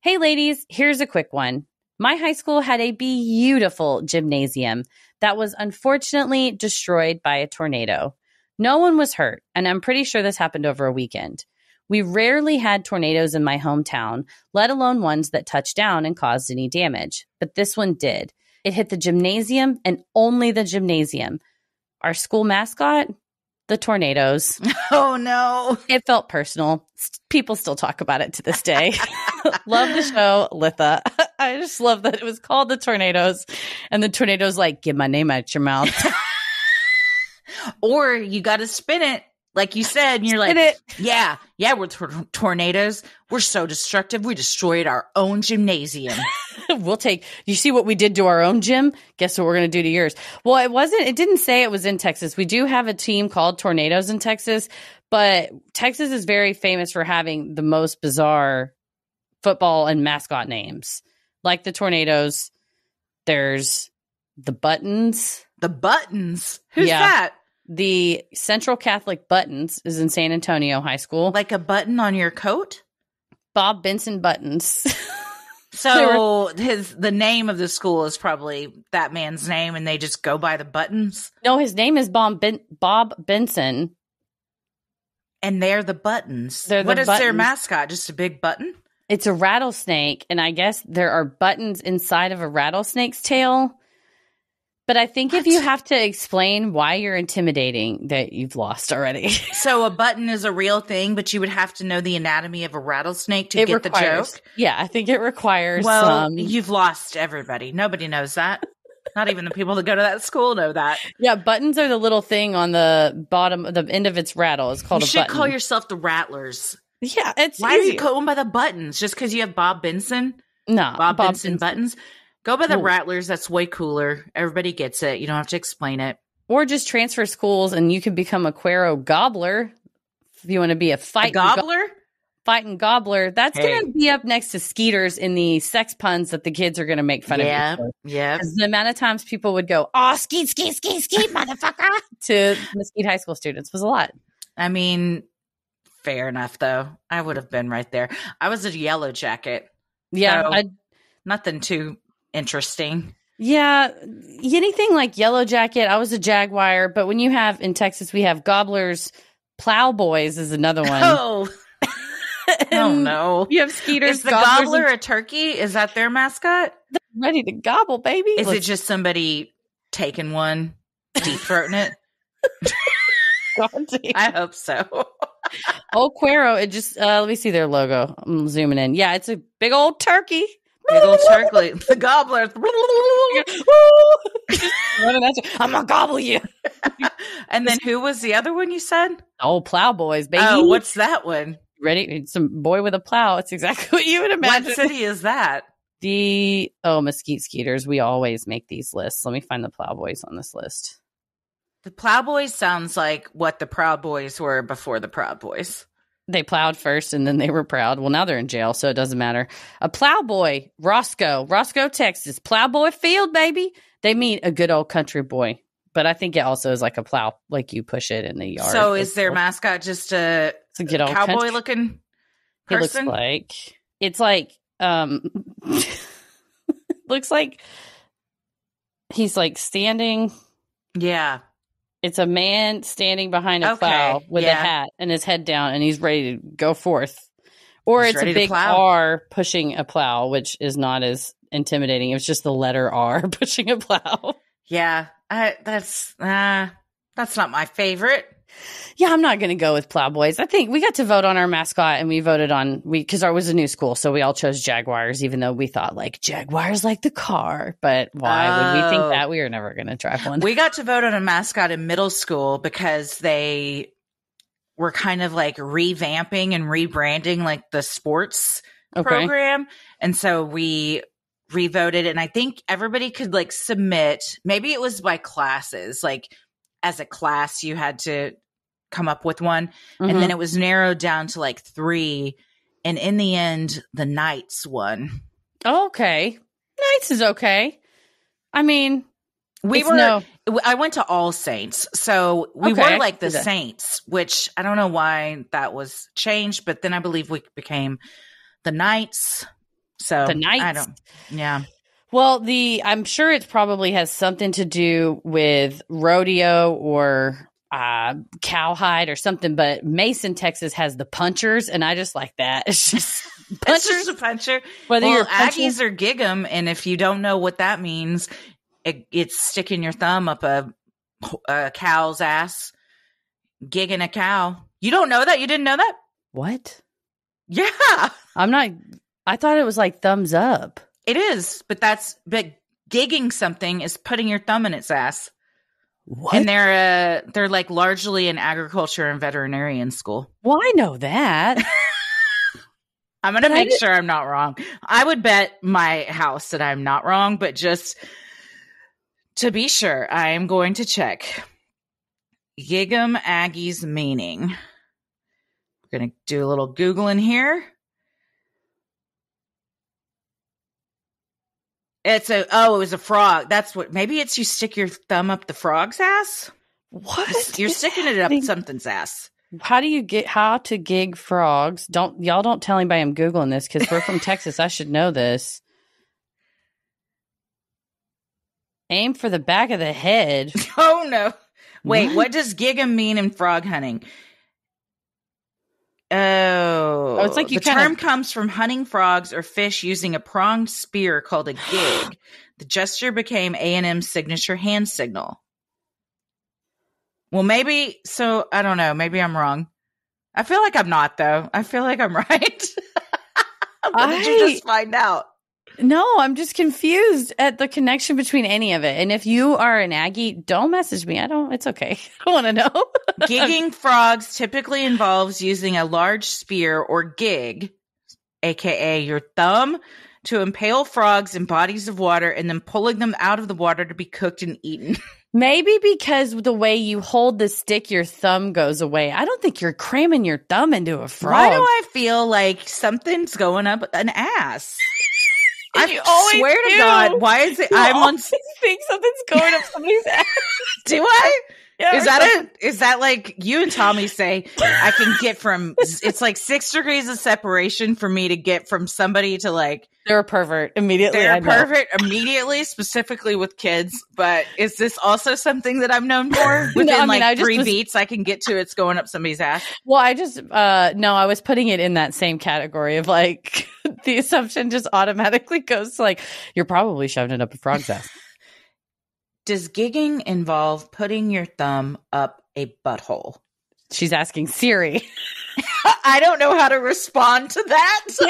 hey, ladies, here's a quick one. My high school had a beautiful gymnasium that was unfortunately destroyed by a tornado. No one was hurt, and I'm pretty sure this happened over a weekend. We rarely had tornadoes in my hometown, let alone ones that touched down and caused any damage. But this one did. It hit the gymnasium and only the gymnasium. Our school mascot? The tornadoes. Oh, no. It felt personal. People still talk about it to this day. Love the show, Litha. I just love that it was called the tornadoes. And the tornadoes like, get my name out your mouth. Or you got to spin it. Like you said, and you're like, yeah, we're tornadoes. We're so destructive. We destroyed our own gymnasium. You see what we did to our own gym? Guess what we're going to do to yours? Well, it didn't say it was in Texas. We do have a team called Tornadoes in Texas, But Texas is very famous for having the most bizarre football and mascot names. Like the Tornadoes, there's the Buttons. The Buttons? Who's that? The Central Catholic Buttons is in San Antonio High School. Like a button on your coat? Bob Benson Buttons. So the name of the school is probably that man's name, and they just go by the Buttons? No, his name is Bob Benson. And they're the Buttons. What is their mascot? Just a big button? It's a rattlesnake, and I guess there are buttons inside of a rattlesnake's tail. But I think if you have to explain why you're intimidating, that you've lost already. So a button is a real thing, but you would have to know the anatomy of a rattlesnake to get the joke? Yeah, I think it requires you've lost everybody. Nobody knows that. Not even the people that go to that school know that. Yeah, buttons are the little thing on the bottom, the end of its rattle. It's called a button. You should call yourself the Rattlers. Yeah, it's Why are you going by the Buttons? Just because you have Bob Benson? No. Bob Benson Buttons? Go by the Rattlers. That's way cooler. Everybody gets it. You don't have to explain it. Or just transfer schools and you can become a Quero Gobbler if you want to be a fighting gobbler. Fighting Gobbler. That's going to be up next to Skeeters in the sex puns that the kids are going to make fun of you for. Yeah. The amount of times people would go, "Oh, skeet, skeet, skeet, skeet, motherfucker," to Mesquite High School students was a lot. I mean, fair enough, though. I would have been right there. I was a Yellow Jacket. Yeah. So nothing too interesting. Yeah. Anything like Yellow Jacket. I was a Jaguar. But when you have, in Texas, we have Gobblers. Plowboys is another one. Oh. Oh, no. You have Skeeters. Is the Gobbler a turkey? Is that their mascot? They're ready to gobble, baby. Is it just somebody taking one, deep throating it? I hope so. Old Quero, it just, let me see their logo. I'm zooming in. Yeah, it's a big old turkey. Big old turkey. The Gobbler. I'm going to gobble you. And then who was the other one you said? Oh, Plowboys, baby. Oh, what's that one? Ready? It's some boy with a plow. It's exactly what you would imagine. What city is that? Mesquite Skeeters. We always make these lists. Let me find the Plowboys on this list. The Plowboys sounds like what the Proud Boys were before the Proud Boys. They plowed first and then they were proud. Well, now they're in jail, so it doesn't matter. A plowboy, Roscoe, Texas. Plowboy Field, baby. They mean a good old country boy. But I think it also is like a plow, like you push it in the yard. So is their mascot just a good old cowboy looking person? It's like looks like he's like standing. Yeah. It's a man standing behind a plow with a hat and his head down, and he's ready to go forth. Or it's a big R pushing a plow, which is not as intimidating. It was just the letter R pushing a plow. Yeah, that's not my favorite. Yeah, I'm not going to go with Plowboys. I think we got to vote on our mascot, and we voted on because ours was a new school, so we all chose Jaguars, even though we thought like Jaguars like the car. But why would we think that? We were never going to drive one. We got to vote on a mascot in middle school because they were kind of like revamping and rebranding like the sports program, and so we revoted. And I think everybody could like submit. Maybe it was by classes, like as a class you had to come up with one, and then it was narrowed down to like 3, and in the end the Knights won. Okay, Knights is okay. I mean, I went to All Saints, so we were like the Saints, which I don't know why that was changed, but then I believe we became the Knights. So the Knights, yeah. Well, I'm sure it probably has something to do with rodeo or cowhide or something, but Mason, Texas has the punchers, and I just like that. It's just punchers. It's just a puncher. Whether you're Aggies or gig 'em, and if you don't know what that means, it's sticking your thumb up a cow's ass, gigging a cow. You don't know that? You didn't know that? What? Yeah. I thought it was like thumbs up. It is, but gigging something is putting your thumb in its ass. What? And they're like largely an agriculture and veterinarian school. Well, I know that. I'm going to make sure I'm not wrong. I would bet my house that I'm not wrong, but just to be sure, I am going to check. Gig 'em Aggies meaning. We're going to do a little Googling here. It was a frog. That's what, maybe it's you stick your thumb up the frog's ass. What? You're sticking it up something's ass. How to gig frogs? Don't tell anybody I'm Googling this because we're from Texas. I should know this. Aim for the back of the head. Oh, no. Wait, what does gig mean in frog hunting? Oh, it's like the term comes from hunting frogs or fish using a pronged spear called a gig. The gesture became A&M's signature hand signal. Well, maybe, so I don't know. Maybe I'm wrong. I feel like I'm not, though. I feel like I'm right. What did you just find out? No, I'm just confused at the connection between any of it. And if you are an Aggie, don't message me. It's okay. I don't want to know. Gigging frogs typically involves using a large spear or gig, aka your thumb, to impale frogs in bodies of water and then pulling them out of the water to be cooked and eaten. Maybe because the way you hold the stick, your thumb goes away. I don't think you're cramming your thumb into a frog. Why do I feel like something's going up an ass? I swear to God, why is it? I think something's going up somebody's ass. Do I? Yeah, is that like you and Tommy say I can get from, it's like 6 degrees of separation for me to get from somebody to like. They're a pervert immediately. They're a pervert immediately, specifically with kids. But is this also something that I'm known for? Within 3 beats, I can get to it's going up somebody's ass. Well, I was putting it in that same category of like the assumption just automatically goes to like, you're probably shoving it up a frog's ass. Does gigging involve putting your thumb up a butthole? She's asking Siri. I don't know how to respond to that. Damn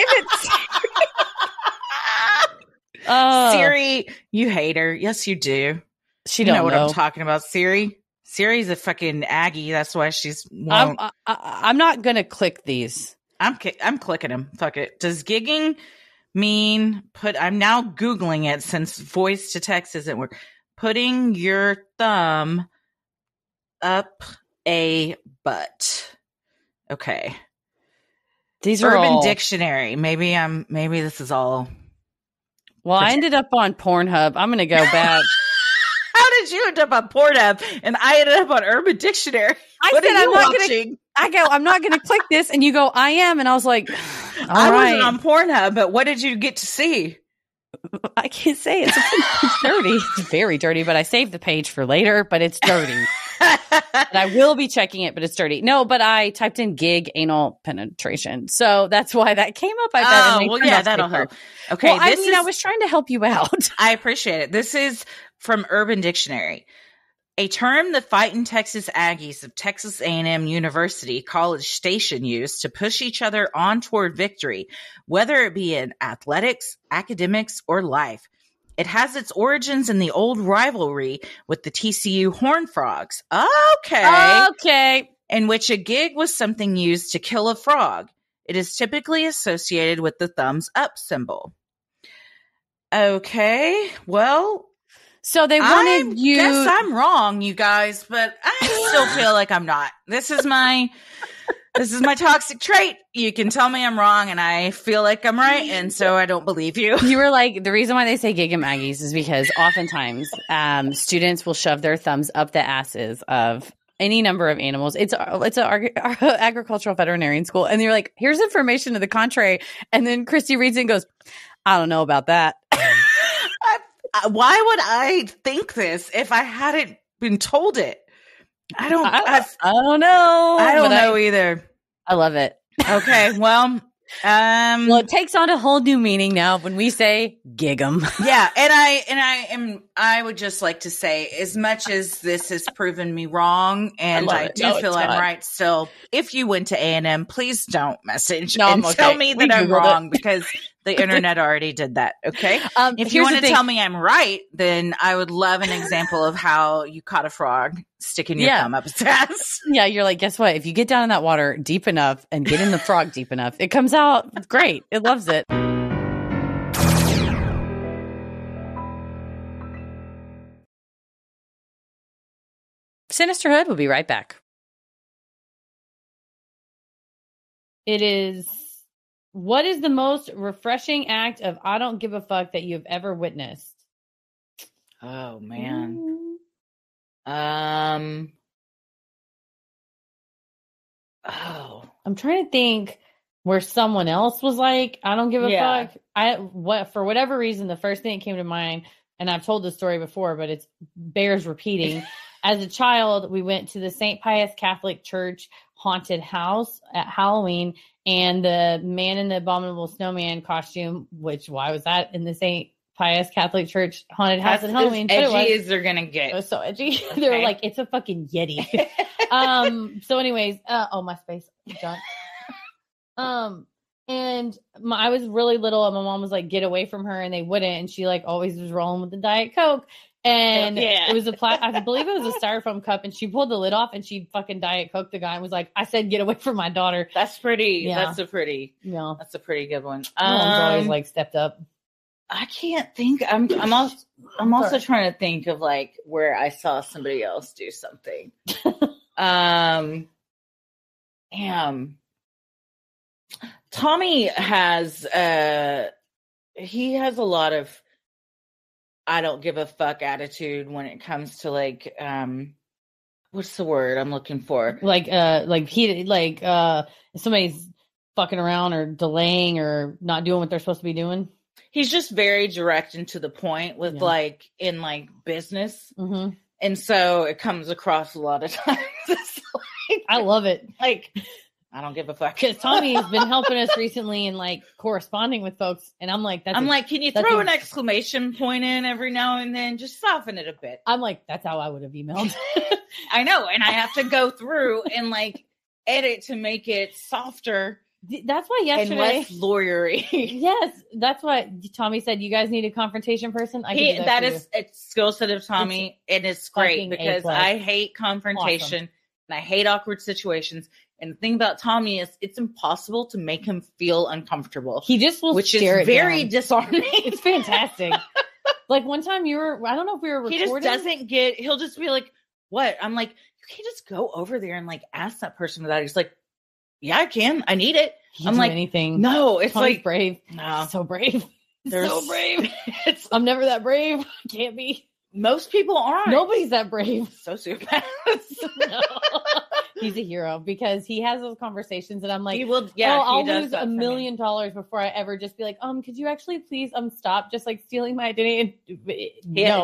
it, Siri, you hate her. Yes, you do. She don't know what I'm talking about. Siri's a fucking Aggie. That's why she's. I'm not gonna click these. I'm clicking them. Fuck it. Does gigging mean I'm now Googling it since voice to text isn't working. Putting your thumb up a butt. Okay. These are Urban Dictionary. Maybe this is all. Well, I ended up on Pornhub. I'm going to go back. How did you end up on Pornhub and I ended up on Urban Dictionary? I'm not going to click this. And you go, I am. And I was like, I wasn't on Pornhub, but what did you get to see? I can't say it's dirty. It's very dirty, but I saved the page for later, but it's dirty. And I will be checking it, but it's dirty. No, but I typed in gig anal penetration. So that's why that came up. That'll help. Okay. Well, I was trying to help you out. I appreciate it. This is from Urban Dictionary. A term the fighting Texas Aggies of Texas A&M University College Station use to push each other on toward victory, whether it be in athletics, academics, or life. It has its origins in the old rivalry with the TCU Horned Frogs. Okay. In which a gig was something used to kill a frog. It is typically associated with the thumbs up symbol. Okay, well... So they wanted you. I guess I'm wrong, you guys, but I still feel like I'm not. This is my toxic trait. You can tell me I'm wrong, and I feel like I'm right, and so I don't believe you. You were like, the reason why they say gig 'em Aggies is because oftentimes students will shove their thumbs up the asses of any number of animals. It's an agricultural veterinarian school, and you're like, here's information to the contrary, and then Christy reads it and goes, I don't know about that. Why would I think this if I hadn't been told it? I don't know. I don't know either. I love it. Okay, well, it takes on a whole new meaning now when we say gig 'em. Yeah, and I would just like to say, as much as this has proven me wrong, and I do feel I'm right still, if you went to A&M, please don't message tell me that I'm wrong because the internet already did that. Okay. If you want to tell me I'm right, then I would love an example of how you caught a frog sticking your thumb up its ass. Yeah. You're like, guess what? If you get down in that water deep enough and get in the frog deep enough, it comes out great. It loves it. Sinisterhood will be right back. It is, what is the most refreshing act of I don't give a fuck that you've ever witnessed? Oh, man. I'm trying to think where someone else was like, I don't give a fuck. For whatever reason, the first thing that came to mind, and I've told this story before, but it bears repeating. As a child, we went to the St. Pius Catholic Church haunted house at Halloween, and the man in the Abominable Snowman costume, why was that in the St. Pius Catholic Church haunted house at Halloween? As edgy as they're gonna get. It was so edgy. Okay. They were like, it's a fucking Yeti. So anyways, my space, John. And I was really little, and my mom was like, get away from her, and they wouldn't, and she like always was rolling with the Diet Coke. And it was I believe it was a styrofoam cup, and she pulled the lid off, and she fucking Diet Coke the guy and was like, I said, get away from my daughter. That's pretty. Yeah. That's a pretty good one. Mom's always like stepped up. I can't think. I'm also trying to think of like where I saw somebody else do something. Tommy has he has a lot of I don't give a fuck attitude when it comes to like what's the word I'm looking for? Like if somebody's fucking around or delaying or not doing what they're supposed to be doing. He's just very direct and to the point with like in like business. Mm-hmm. And so it comes across a lot of times. It's like, I love it. Like, I don't give a fuck. Because Tommy's been helping us recently and like corresponding with folks. And I'm like, can you throw an exclamation point in every now and then? Just soften it a bit. I'm like, that's how I would have emailed. I know. And I have to go through and like edit to make it softer. That's why yesterday. And less lawyery. Yes. That's what Tommy said. You guys need a confrontation person. That is a skill set of Tommy. It's great because I hate confrontation and I hate awkward situations. And the thing about Tommy is it's impossible to make him feel uncomfortable. He just will which is very disarming. It's fantastic. Like one time I don't know if we were recording. He just doesn't he'll just be like, what? I'm like, you can't just go over there and like ask that person without. He's like, yeah, I can. I need it. I'm like, anything. No, it's Tommy's like brave. No, so brave. So brave. I'm never that brave. I can't be. Most people aren't. Nobody's that brave. Sociopaths. No. He's a hero because he has those conversations and I'm like, I'll lose $1 million before I ever just be like, could you actually please stop just like stealing my identity?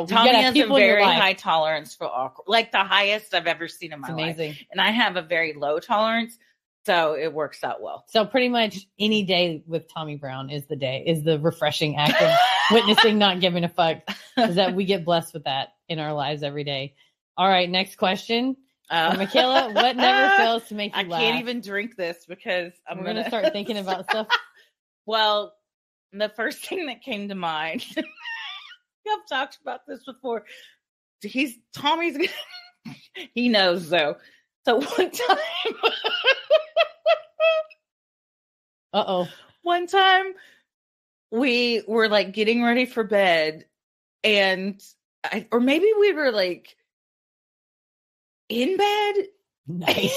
Tommy has a very high tolerance for awkward, like the highest I've ever seen in my life. And I have a very low tolerance. So it works out well. So pretty much any day with Tommy Brown is the refreshing act of witnessing not giving a fuck. Is that we get blessed with that in our lives every day. All right, next question. Michaela, what never fails to make you laugh? I can't even drink this because we're going to start thinking about stuff. Well, the first thing that came to mind, I've talked about this before. Tommy's, he knows though. So one time, one time we were like getting ready for bed and or maybe we were like in bed. Nice.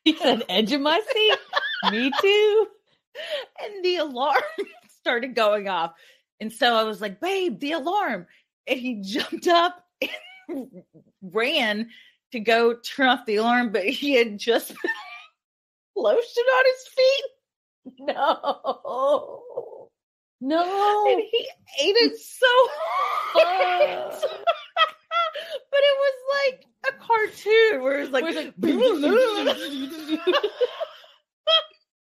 He said edge of my seat. Me too. And the alarm started going off. And so I was like, babe, the alarm. And he jumped up and ran to go turn off the alarm, but he had just lotion on his feet. No. And he ate it so hard. But it was like a cartoon where it was like, and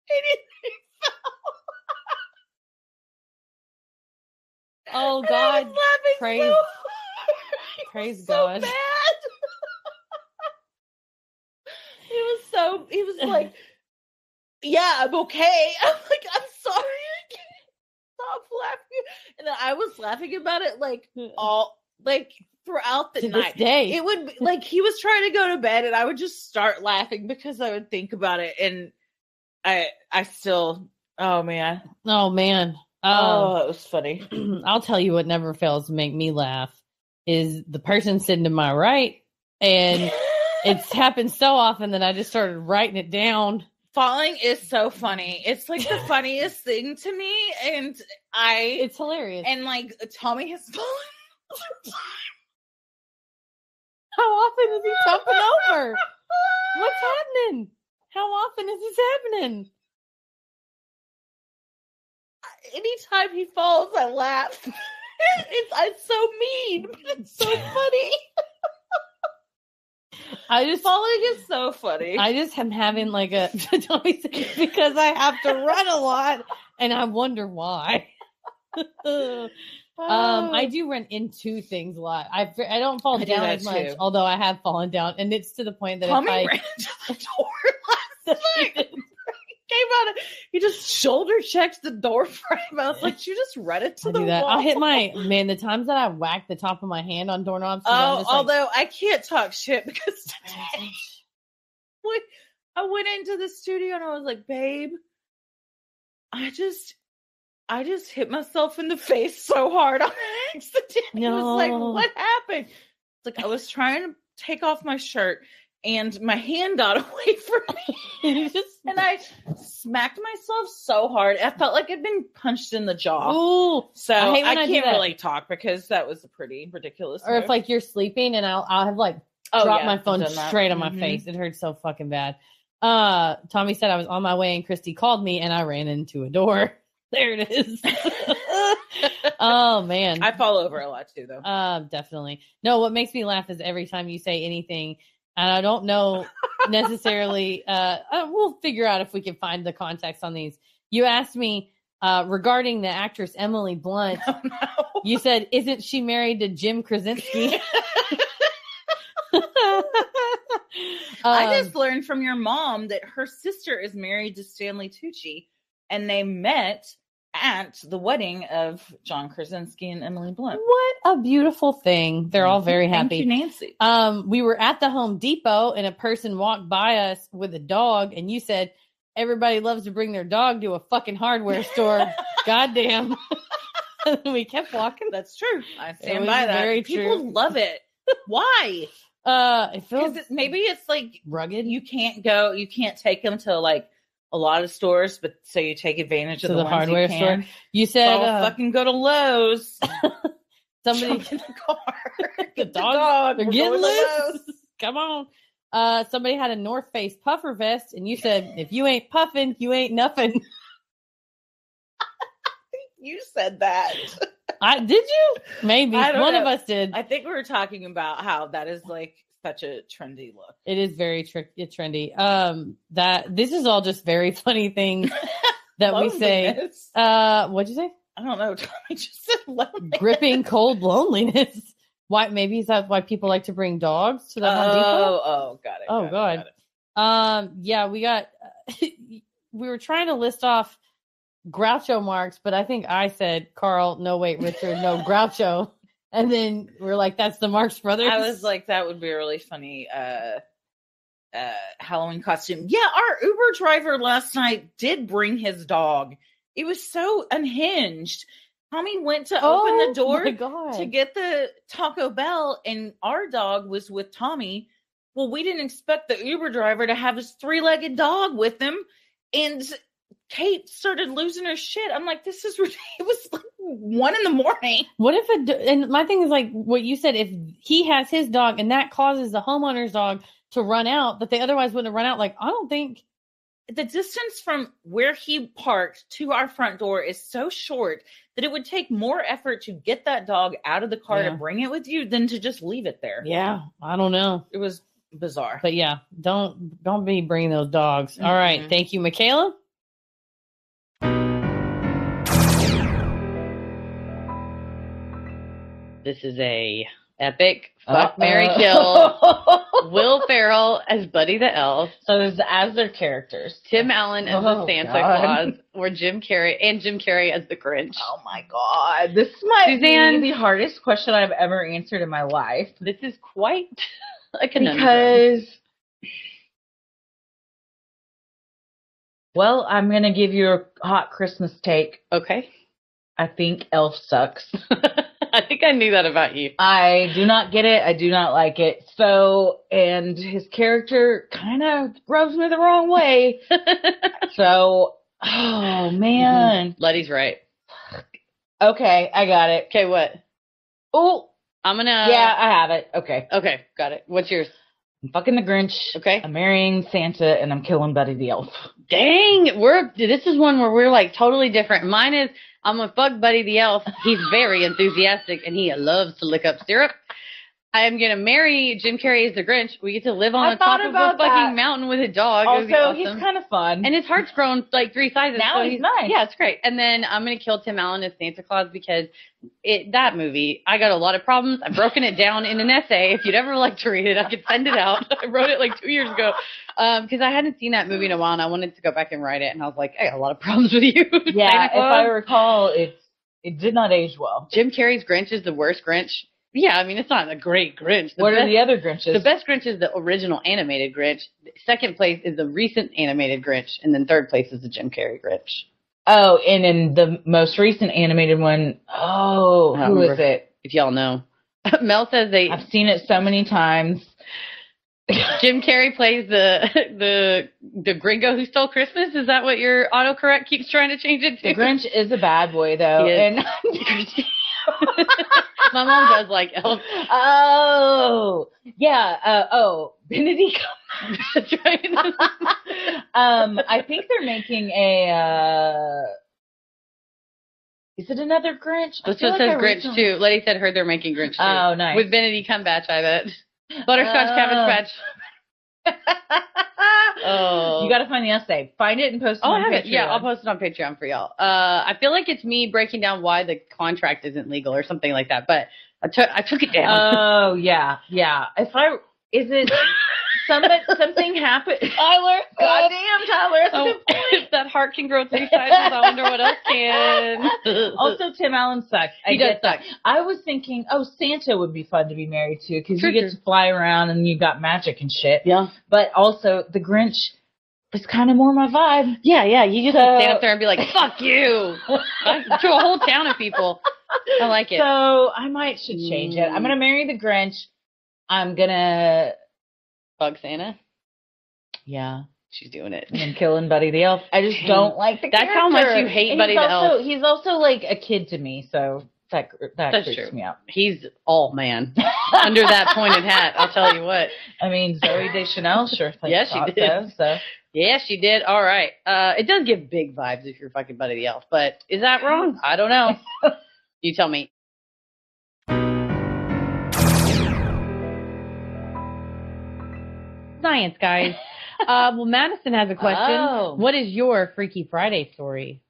it fell. Oh God. Praise God. Bad. He was like, yeah, I'm okay. I'm like, I'm sorry. I can't stop laughing. And then I was laughing about it like all like throughout the night. This day. It would like he was trying to go to bed and I would just start laughing because I would think about it. And I still, oh man. It was funny. I'll tell you what never fails to make me laugh is the person sitting to my right. And it's happened so often that I just started writing it down Falling is so funny. It's like the funniest thing to me, and it's hilarious. And like Tommy has fallen. How often is he jumping over? What's happening? How often is this happening? Anytime he falls, I laugh. It's so mean, but it's so funny. Falling is so funny. I just am having like a because I have to run a lot, and I wonder why. I do run into things a lot. I don't fall down as much, although I have fallen down, and it's to the point that Tommy ran into the door last night. He just shoulder checks the door frame. I was like, you just run it to the wall. I'll hit the times that I whack the top of my hand on doorknobs. Although I can't talk shit because today I went into the studio and I was like, babe, I just hit myself in the face so hard on accident. No. It was like, what happened? It's like I was trying to take off my shirt and my hand got away from me. And I smacked myself so hard. I felt like I'd been punched in the jaw. Ooh, so I can't really talk because that was a pretty ridiculous move. Or if like you're sleeping and I'll have like dropped my phone straight on my face. It hurts so fucking bad. Tommy said I was on my way and Christy called me and I ran into a door. There it is. Oh man. I fall over a lot too though. Definitely. No, what makes me laugh is every time you say anything, and I don't know necessarily, we'll figure out if we can find the context on these. You asked me regarding the actress Emily Blunt. Oh, no. You said, isn't she married to Jim Krasinski? I just learned from your mom that her sister is married to Stanley Tucci, and they met at the wedding of John Krasinski and Emily Blunt. What a beautiful thing. They're all very happy. Thank you, Nancy. We were at the Home Depot and a person walked by us with a dog and you said, everybody loves to bring their dog to a fucking hardware store. Goddamn. We kept walking. That's true. I stand by that. Very People true. Love it. Why? It feels maybe it's like rugged. You can't take them to like a lot of stores, but so you take advantage of the ones hardware you can. store. You said, so I'll fucking go to Lowe's. Somebody in the car. the dog. They're getting loose. Come on. Somebody had a North Face puffer vest, and you said, if you ain't puffing, you ain't nothing. You said that. Did you? Maybe. One of us did. I think we were talking about how that is like such a trendy look. It is very trendy. That this is all just very funny things that we say. What'd you say? I don't know. Tommy just said loneliness. Gripping cold loneliness. Why? Maybe is that why people like to bring dogs to the Home Depot? Oh, got it. Oh, God. Yeah, we got. We were trying to list off Groucho marks, but I think I said Carl. No, wait, Richard. No, Groucho. And then we're like, that's the Marx Brothers. I was like, that would be a really funny Halloween costume. Yeah, our Uber driver last night did bring his dog. It was so unhinged. Tommy went to open the door to get the Taco Bell, and our dog was with Tommy. Well, we didn't expect the Uber driver to have his 3-legged dog with him, and Kate started losing her shit. I'm like, this is ridiculous. It was like 1 a.m. What if and my thing is like what you said, if he has his dog and that causes the homeowner's dog to run out, that they otherwise wouldn't have run out. Like, I don't think the distance from where he parked to our front door is so short that it would take more effort to get that dog out of the car to bring it with you than to just leave it there. Yeah. I don't know. It was bizarre. But yeah, don't be bringing those dogs. Mm-hmm. All right. Thank you, Michaela. This is a epic fuck, marry, kill. Will Ferrell as Buddy the Elf. So this is as their characters. Tim Allen as the Santa Claus, or Jim Carrey as the Grinch. Oh my God. This might be the hardest question I've ever answered in my life. This is quite a conundrum. Because, well, I'm going to give you a hot Christmas take. Okay. I think Elf sucks. I think think I knew that about you. I do not get it. I do not like it. So, and his character kind of rubs me the wrong way. So, oh man. Letty's right. Okay, I got it. Okay, what? Oh, I'm gonna. yeah, I have it. Okay. Okay, got it. What's yours? I'm fucking the Grinch. Okay. I'm marrying Santa, and I'm killing Buddy the Elf. Dang, this is one where we're like totally different. Mine is I'm gonna fuck Buddy the Elf. He's very enthusiastic and he loves to lick up syrup. I am gonna marry Jim Carrey as the Grinch. We get to live on the top of a fucking mountain with a dog. Also, awesome. he's kind of fun. And his heart's grown like 3 sizes. Now so he's nice. Yeah, it's great. And then I'm gonna kill Tim Allen as Santa Claus because that movie, I got a lot of problems. I've broken it down in an essay. If you'd ever like to read it, I could send it out. I wrote it like 2 years ago because I hadn't seen that movie in a while and I wanted to go back and write it. And I was like, I got a lot of problems with you. Yeah, if I recall, it did not age well. Jim Carrey's Grinch is the worst Grinch. Yeah, I mean, it's not a great Grinch. What are the other Grinches? The best Grinch is the original animated Grinch. Second place is the recent animated Grinch. And then third place is the Jim Carrey Grinch. Oh, and in the most recent animated one, who is it? If y'all know. Mel says I've seen it so many times. Jim Carrey plays the Gringo who stole Christmas. Is that what your autocorrect keeps trying to change it to? The Grinch is a bad boy, though. And my mom does like elves. Oh, yeah. Benedict Cumberbatch. That's right. I think they're making a. Is it another Grinch? This one says Grinch too. Letty said they're making Grinch too. Oh, nice. With Benedict Cumberbatch, I bet. Butterscotch Cabbage Patch. Oh, you got to find the essay. Find it and post it on Patreon. Yeah, I'll post it on Patreon for y'all. I feel like it's me breaking down why the contract isn't legal or something like that, but I took it down. Oh yeah. Is it something happened? Tyler, goddamn Tyler. That's a good point. If that heart can grow 3 sizes, I wonder what else can. Also, Tim Allen sucks. He does suck. I was thinking, Santa would be fun to be married to because you get to fly around and you got magic and shit. Yeah. But also, the Grinch is kind of more my vibe. Yeah. You just stand up there and be like, "Fuck you," to a whole town of people. I like it. So I should change it. I'm gonna marry the Grinch. I'm gonna bug Santa. Yeah. She's doing it. And killing Buddy the Elf. I just don't like the character. That's how much you hate Buddy the Elf. He's also like a kid to me, so that creeps me out. He's all man. Under that pointed hat, I'll tell you what. I mean, Zooey Deschanel sure yes, she did. So. Yeah, she did. All right. It does give big vibes if you're fucking Buddy the Elf, but is that wrong? I don't know. You tell me. Science, guys. Well, Madison has a question. Oh. What is your Freaky Friday story?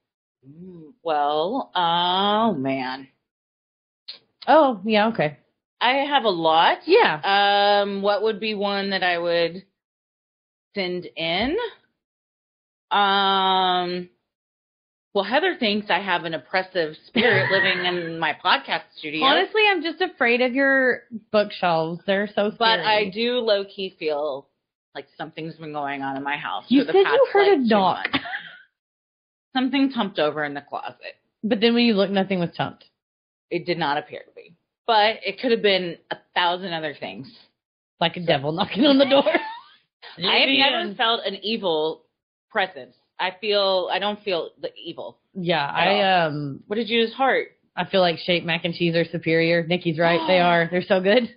Well, oh, man. Oh, yeah, okay. I have a lot. Yeah. What would be one that I would send in? Well, Heather thinks I have an oppressive spirit living in my podcast studio. Honestly, I'm just afraid of your bookshelves. They're so scary. But I do low-key feel like something's been going on in my house. You for the said past, you heard a knock. Something tumped over in the closet. But then when you look, nothing was tumped. It did not appear to be. But it could have been 1,000 other things. Like a devil knocking on the door. I have never felt an evil presence. I don't feel the evil. Yeah, What did you use? Heart? I feel like shaped mac and cheese are superior. Nikki's right. They are. They're so good.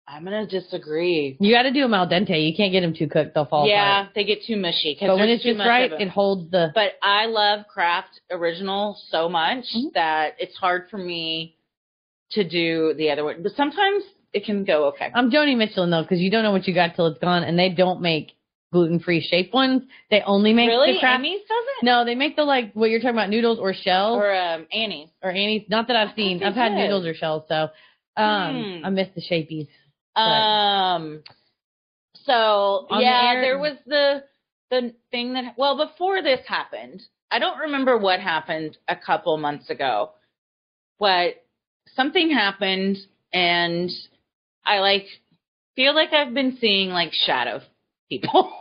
I'm going to disagree. You got to do them al dente. You can't get them too cooked. They'll fall apart. Yeah, they get too mushy. But when it's just right, it holds the... But I love Kraft Original so much that it's hard for me to do the other one. But sometimes it can go okay. I'm Joni Michelin, though, because you don't know what you got till it's gone, and they don't make gluten-free shaped ones. They only make the Kraft. Amy's doesn't? No, they make the, like, what you're talking about, noodles or shells. Or Annie's. Or Annie's. Not that I've seen. I've had noodles or shells, so I miss the shapies. So yeah, there was the thing that, well, before this happened, I don't remember what happened a couple months ago, but something happened and I feel like I've been seeing like shadow people.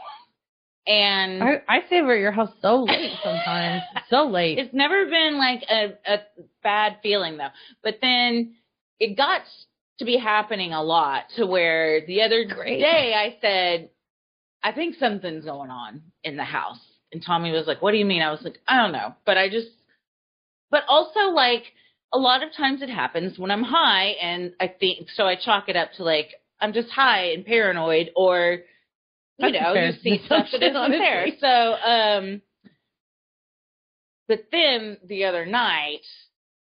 And I stay over at your house so late sometimes. So late. It's never been like a bad feeling though. But then it got to be happening a lot to where the other day I said, I think something's going on in the house. And Tommy was like, what do you mean? I was like, I don't know. But also like a lot of times it happens when I'm high, and I think, so I chalk it up to like, I'm just high and paranoid, or, you know, you see stuff that isn't there. So, but then the other night,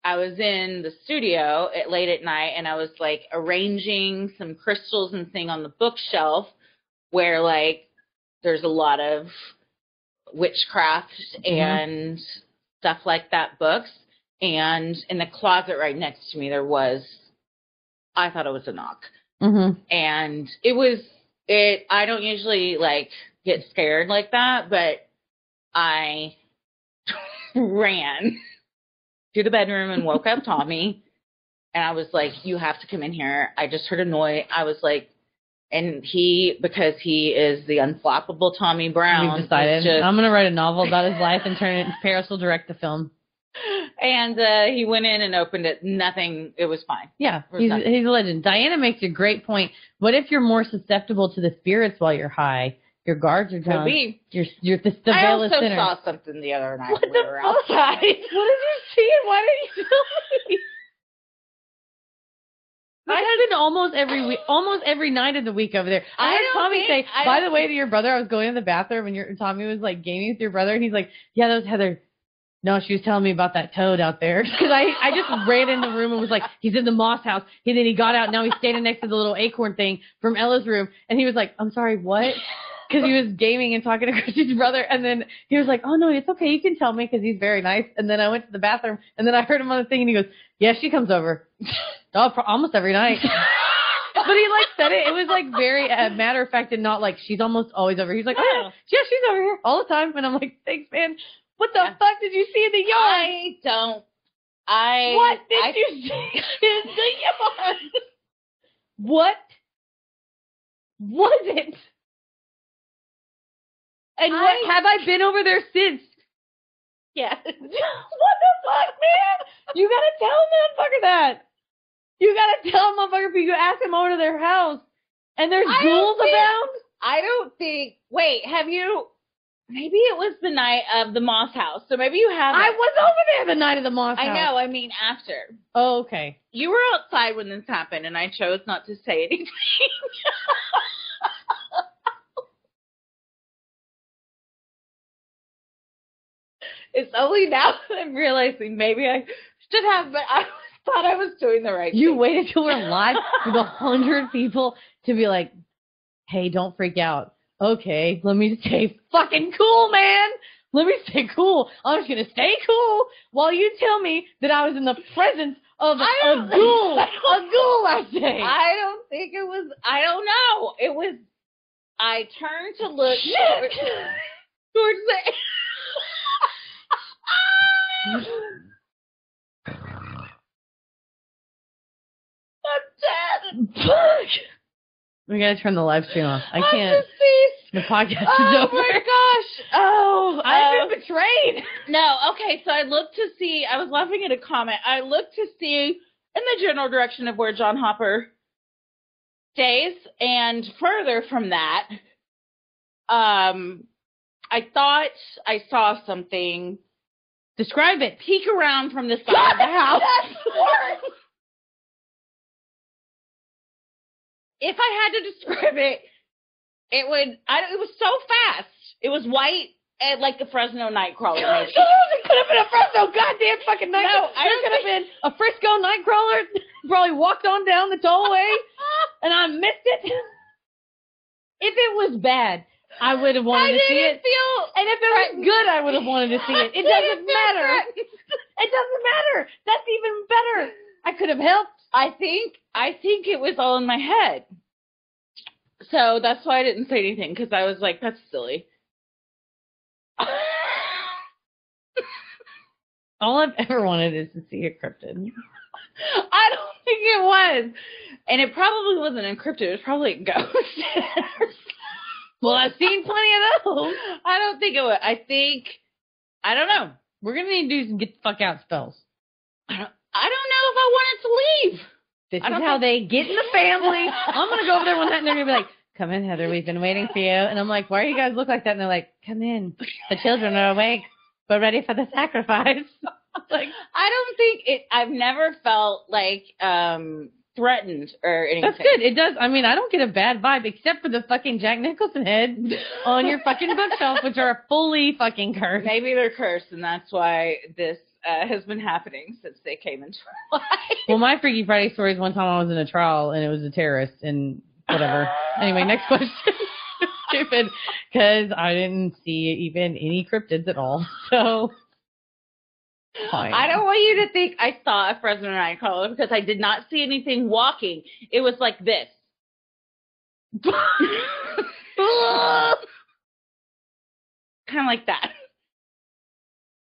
I was in the studio late at night, and I was like arranging some crystals and thing on the bookshelf where like there's a lot of witchcraft and stuff like that books. And in the closet right next to me, I thought it was a knock. And I don't usually like get scared like that, but I ran to the bedroom and woke up Tommy, and I was like, you have to come in here. I just heard a noise. I was like, and because he is the unflappable Tommy Brown. We've decided. I'm going to write a novel about his life and turn it. Paris will direct the film. And he went in and opened it. Nothing. It was fine. Yeah, he's a legend. Diana makes a great point. What if you're more susceptible to the spirits while you're high? Your guards are down. Could be. You're the I also sinner. saw something the other night. What when we were outside. What did you see? And why did you tell me? This happened almost every night of the week over there. I heard Tommy say, by the way, to your brother, I was going to the bathroom and Tommy was like gaming with your brother, and he's like, yeah, that was Heather. No, she was telling me about that toad out there. Because I just ran in the room and was like, he's in the moss house. And then he got out. Now he's standing next to the little acorn thing from Ella's room. And he was like, I'm sorry, what? Because he was gaming and talking to Christy's brother. And then he was like, oh, no, it's okay. You can tell me, because he's very nice. And then I went to the bathroom. And then I heard him on the thing. And he goes, yeah, she comes over. Almost every night. But he like said it. It was like very matter of fact and not like she's almost always over. He's like, oh, yeah, she's over here all the time. And I'm like, thanks, man. What the fuck did you see in the yard? What did you see in the yard? What was it? And what have I been over there since? Yeah. What the fuck, man? You gotta tell a motherfucker that. You gotta tell a motherfucker you ask him over to their house and there's ghouls abound? I don't think. Wait, have you? Maybe it was the night of the Moss House. So maybe you haven't. I was over there the night of the Moss House. I know. I mean, after. Oh, okay. You were outside when this happened, and I chose not to say anything. It's only now that I'm realizing maybe I should have, but I thought I was doing the right thing. You waited till we're live with 100 people to be like, hey, don't freak out. Okay, let me stay fucking cool, man. Let me stay cool. I'm just going to stay cool while you tell me that I was in the presence of a ghoul last day. I don't think it was, I don't know. It was, I turned to look towards the... I'm dead. We gotta turn the live stream off. I can't. The podcast is over. Oh my gosh. Oh, I've been betrayed. No, okay. So I looked to see. I was laughing at a comment. I looked to see in the general direction of where John Hopper stays, and further from that, I thought I saw something. Describe it. Peek around from the side of the house. That's worse. If I had to describe it, it was so fast. It was white and like a Fresno Nightcrawler maybe. It could have been a Fresno goddamn fucking Nightcrawler. No, it could have been a Frisco Nightcrawler. Probably walked on down the tollway and I missed it. If it was bad, I would have wanted to see it. And if it was good, I would have wanted to see it. It doesn't matter. It doesn't matter. That's even better. I could have helped. I think it was all in my head. So that's why I didn't say anything, because I was like, that's silly. All I've ever wanted is to see a cryptid. I don't think it was. And it probably wasn't encrypted. It was probably a ghost. Well, I've seen plenty of those. I don't think it would. I don't know. We're going to need to do some get the fuck out spells. I don't know if I want it to leave. This is how they get in the family. I'm going to go over there one night and they're going to be like, come in, Heather. We've been waiting for you. And I'm like, why do you guys look like that? And they're like, come in. The children are awake. We're ready for the sacrifice. Like, I don't think it, I've never felt like, threatened or anything. That's good. It does. I mean, I don't get a bad vibe except for the fucking Jack Nicholson heads on your fucking bookshelf, which are fully fucking cursed. Maybe they're cursed, and that's why this has been happening since they came into our life. Well, my Freaky Friday story is one time I was in a trial and it was a terrorist and whatever. Anyway, next question. Stupid, because I didn't see even any cryptids at all. So. Fine. I don't want you to think I saw a Fresno Nightcrawler because I did not see anything walking. It was like this. Kind of like that.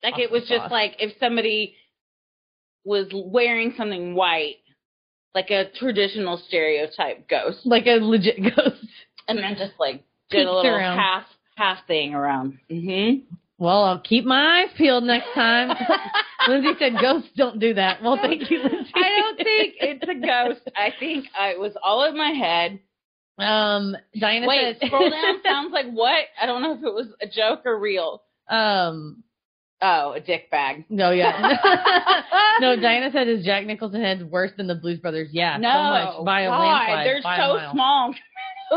Like it was just like if somebody was wearing something white, like a traditional stereotype ghost. Like a legit ghost. And then just like did a little half thing around. Mm-hmm. Well, I'll keep my eyes peeled next time. Lindsay said ghosts don't do that. Well, thank you, Lindsay. I don't think it's a ghost. I think it was all in my head. Diana Wait, said... scroll down sounds like what? I don't know if it was a joke or real. Oh, a dick bag. No, yeah. No, Diana said his Jack Nicholson head's worse than the Blues Brothers. Yeah, no, so much. By a landslide. They're so small.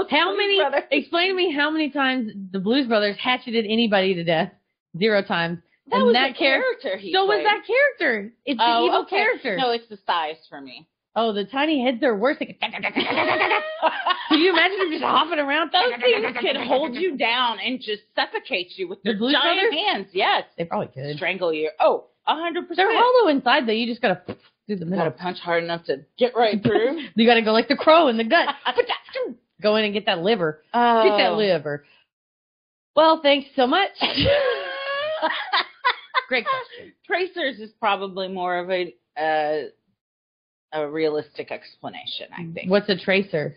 How many? Explain to me how many times the Blues Brothers hatcheted anybody to death? 0 times. That and was that the character he So played. was that character. It's the evil character. No, it's the size for me. Oh, the tiny heads are worse. Can you imagine them just hopping around? Those things can hold you down and just suffocate you with their giant hands. Yes. They probably could. Strangle you. Oh, 100%. They're hollow inside, though. You just got to through the middle. You got to punch hard enough to get right through. You got to go like the crow in the gut. Go in and get that liver. Oh. Get that liver. Well, thanks so much. Great question. Tracers is probably more of a realistic explanation, I think. What's a tracer?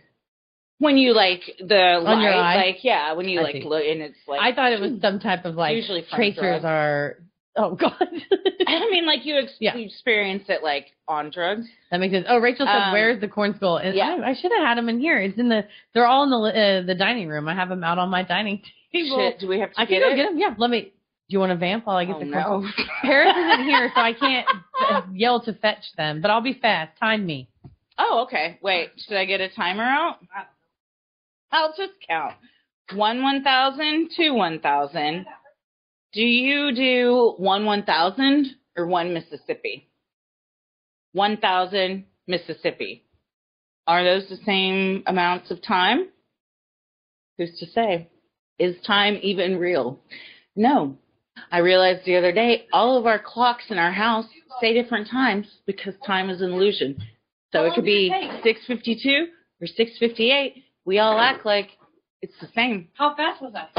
When you like the light, your eye? like yeah, when you look and it's like. I thought it was some type of like. Usually tracers drugs. Are. Oh God. I mean, like you experience it like on drugs. That makes sense. Oh, Rachel said, "Where's the corn skull?" And yeah. I should have had them in here. It's in the. They're all in the dining room. I have them out on my dining table. Shit, do we have to I can go get them. Yeah, let me. Do you want to vamp while I get the corn skull? Paris isn't here, so I can't yell to fetch them. But I'll be fast. Time me. Oh, okay. Wait, should I get a timer out? I'll just count. 1,000, 2 1,000. Do you do 1,000 or 1 Mississippi? 1,000 Mississippi. Are those the same amounts of time? Who's to say? Is time even real? No. I realized the other day all of our clocks in our house say different times because time is an illusion. So it could be 6:52 or 6:58. We all act like it's the same. How fast was that?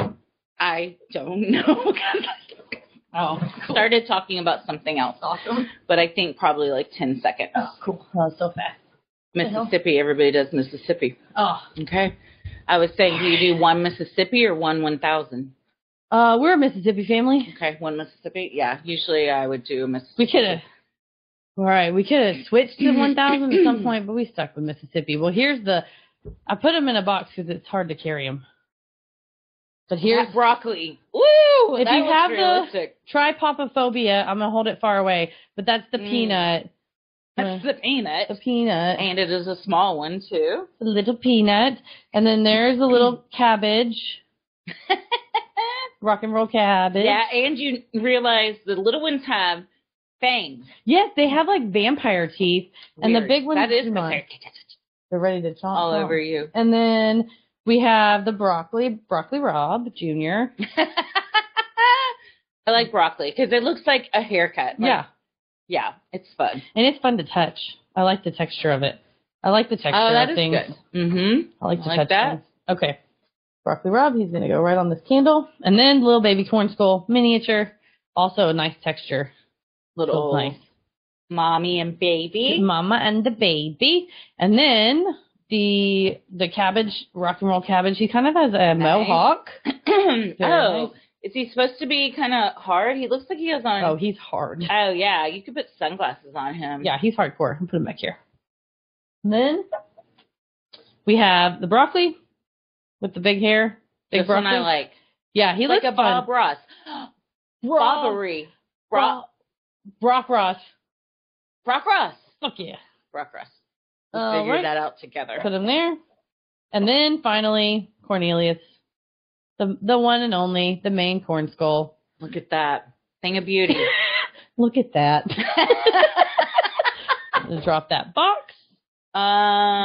I don't know. Oh, cool. Started talking about something else. Awesome. But I think probably like 10 seconds. Oh, cool. Oh, so fast. Mississippi, everybody does Mississippi. Oh. Okay. I was saying, do you do 1 Mississippi or 1,000? We're a Mississippi family. Okay, 1 Mississippi. Yeah, usually I would do a Mississippi. We could have switched to 1,000 at some point, but we stuck with Mississippi. Well, I put them in a box because it's hard to carry them. But here's broccoli. Woo! If that you have realistic. the tripopophobia, I'm gonna hold it far away. But that's the peanut. That's the peanut. The peanut, and it is a small one too. The little peanut, and then there's a little cabbage. Rock and roll cabbage. Yeah, and you realize the little ones have fangs. Yes, they have like vampire teeth, and the big ones do not. They're ready to chomp all over you. And then we have the broccoli Rob Jr. I like broccoli because it looks like a haircut. Yeah, it's fun. And it's fun to touch. I like the texture of it. I like the texture of things. Good. Mm-hmm. I like to touch that. Things. Okay. Broccoli Rob, he's going to go right on this candle. And then little baby corn skull, miniature. Also a nice texture. Little nice. Mommy and baby. Mama and the baby. And then the cabbage, rock and roll cabbage. He kind of has a mohawk. Oh, is he supposed to be kind of hard? He looks like he has on. Oh, he's hard. Oh yeah, you could put sunglasses on him. Yeah, he's hardcore. I'll put him back here. And then we have the broccoli with the big hair. Big This broccoli. one I like. Yeah, he Like looks a Bob fun. Ross. Bobbery. Brock Ross. Brock Ross. Fuck yeah. Brock Ross. We figured that out together. Put him there. And then finally, Cornelius. The one and only, the main corn skull. Look at that. Thing of beauty. Look at that. Let's drop that box.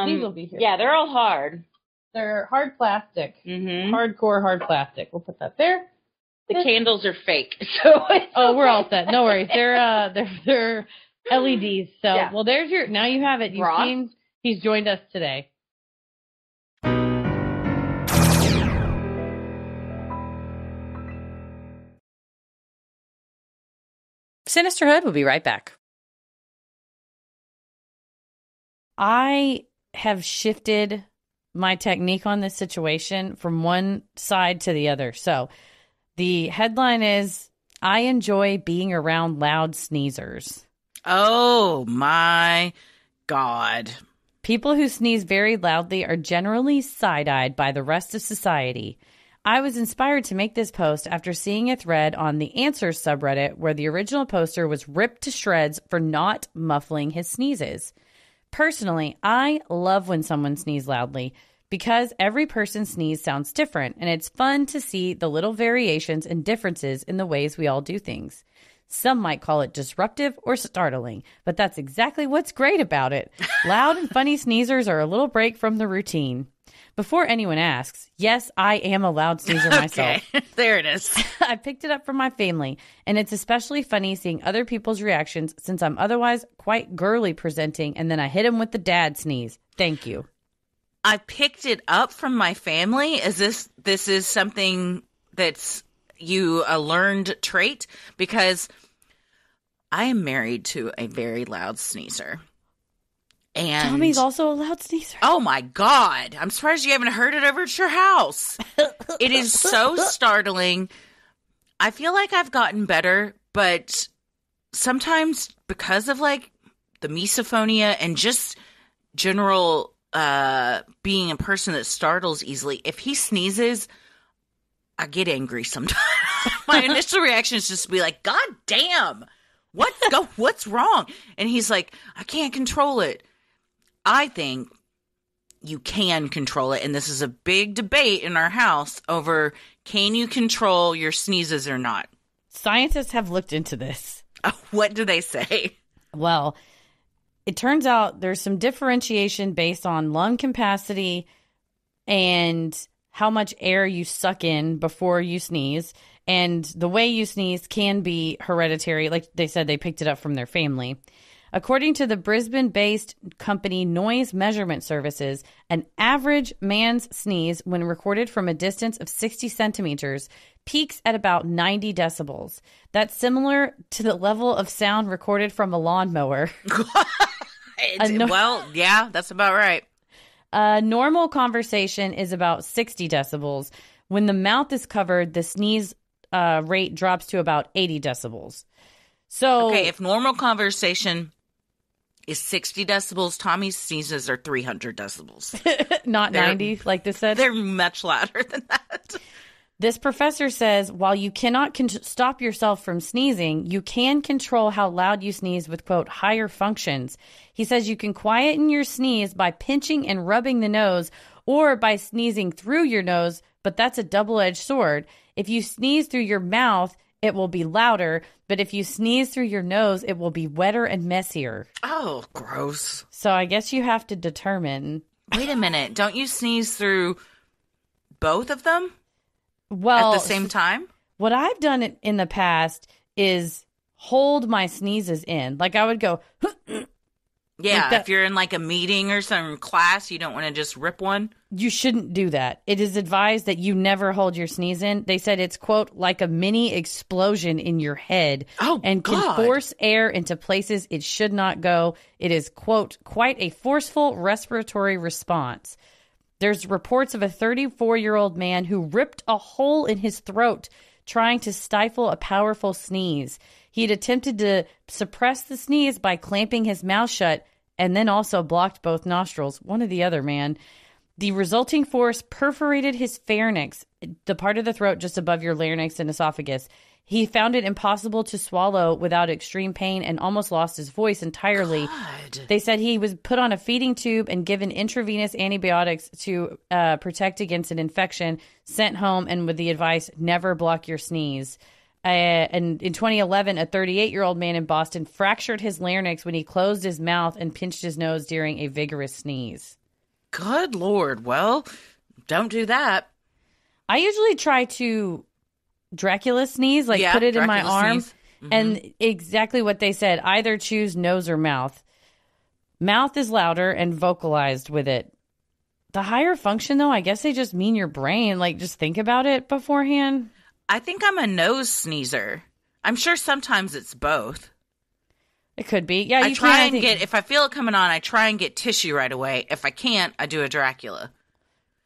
These will be here. Yeah, they're all hard. They're hard plastic. Mm-hmm. Hardcore hard plastic. We'll put that there. The candles are fake. So we're all set. No worries. They're LEDs. So yeah. Well, there's your. Now you have it. You've seen. He's joined us today. Sinisterhood will be right back. I have shifted my technique on this situation from one side to the other. So the headline is, I enjoy being around loud sneezers. Oh my God. People who sneeze very loudly are generally side-eyed by the rest of society. I was inspired to make this post after seeing a thread on the Answers subreddit where the original poster was ripped to shreds for not muffling his sneezes. Personally, I love when someone sneezes loudly because every person's sneeze sounds different, and it's fun to see the little variations and differences in the ways we all do things. Some might call it disruptive or startling, but that's exactly what's great about it. Loud and funny sneezers are a little break from the routine. Before anyone asks, yes, I am a loud sneezer myself. Okay, there it is. I picked it up from my family, and it's especially funny seeing other people's reactions since I'm otherwise quite girly presenting, and then I hit him with the dad sneeze. Thank you. I picked it up from my family. This is something that's a learned trait? Because I am married to a very loud sneezer. And Tommy's also a loud sneezer. Oh my God. I'm surprised you haven't heard it over at your house. It is so startling. I feel like I've gotten better, but sometimes because of like the misophonia and just general being a person that startles easily, if he sneezes, I get angry sometimes. My initial reaction is just to be like, God damn, what's wrong? And he's like, I can't control it. I think you can control it. And this is a big debate in our house over, can you control your sneezes or not? Scientists have looked into this. What do they say? Well, it turns out there's some differentiation based on lung capacity and how much air you suck in before you sneeze. And the way you sneeze can be hereditary. Like they said, they picked it up from their family. According to the Brisbane-based company Noise Measurement Services, an average man's sneeze, when recorded from a distance of 60 centimeters, peaks at about 90 decibels. That's similar to the level of sound recorded from a lawnmower. Well, yeah, that's about right. A normal conversation is about 60 decibels. When the mouth is covered, the sneeze rate drops to about 80 decibels. So, okay, if normal conversation is 60 decibels, Tommy's sneezes are 300 decibels. Not 90, like this said? They're much louder than that. This professor says, while you cannot stop yourself from sneezing, you can control how loud you sneeze with, quote, higher functions. He says you can quieten your sneeze by pinching and rubbing the nose or by sneezing through your nose, but that's a double-edged sword. If you sneeze through your mouth, it will be louder, but if you sneeze through your nose, it will be wetter and messier. Oh, gross. So I guess you have to determine. Wait a minute. Don't you sneeze through both of them? Well, at the same time? What I've done in the past is hold my sneezes in. Like I would go, Yeah, if you're in like a meeting or some class, you don't want to just rip one. You shouldn't do that. It is advised that you never hold your sneeze in. They said it's, quote, like a mini explosion in your head and can force air into places it should not go. It is, quote, quite a forceful respiratory response. There's reports of a 34-year-old man who ripped a hole in his throat trying to stifle a powerful sneeze. He had attempted to suppress the sneeze by clamping his mouth shut and then also blocked both nostrils. One or the other, man. The resulting force perforated his pharynx, the part of the throat just above your larynx and esophagus. He found it impossible to swallow without extreme pain and almost lost his voice entirely. God. They said he was put on a feeding tube and given intravenous antibiotics to protect against an infection, sent home, and with the advice, never block your sneeze. And in 2011, a 38-year-old man in Boston fractured his larynx when he closed his mouth and pinched his nose during a vigorous sneeze. Good Lord. Well, don't do that. I usually try to Dracula sneeze, like put it in my arm. Mm-hmm. And exactly what they said, either choose nose or mouth. Mouth is louder and vocalized with it. The higher function, though, I guess they just mean your brain. Like, just think about it beforehand. I think I'm a nose sneezer. I'm sure sometimes it's both. It could be. Yeah, I try and get, if I feel it coming on, I try and get tissue right away. If I can't, I do a Dracula.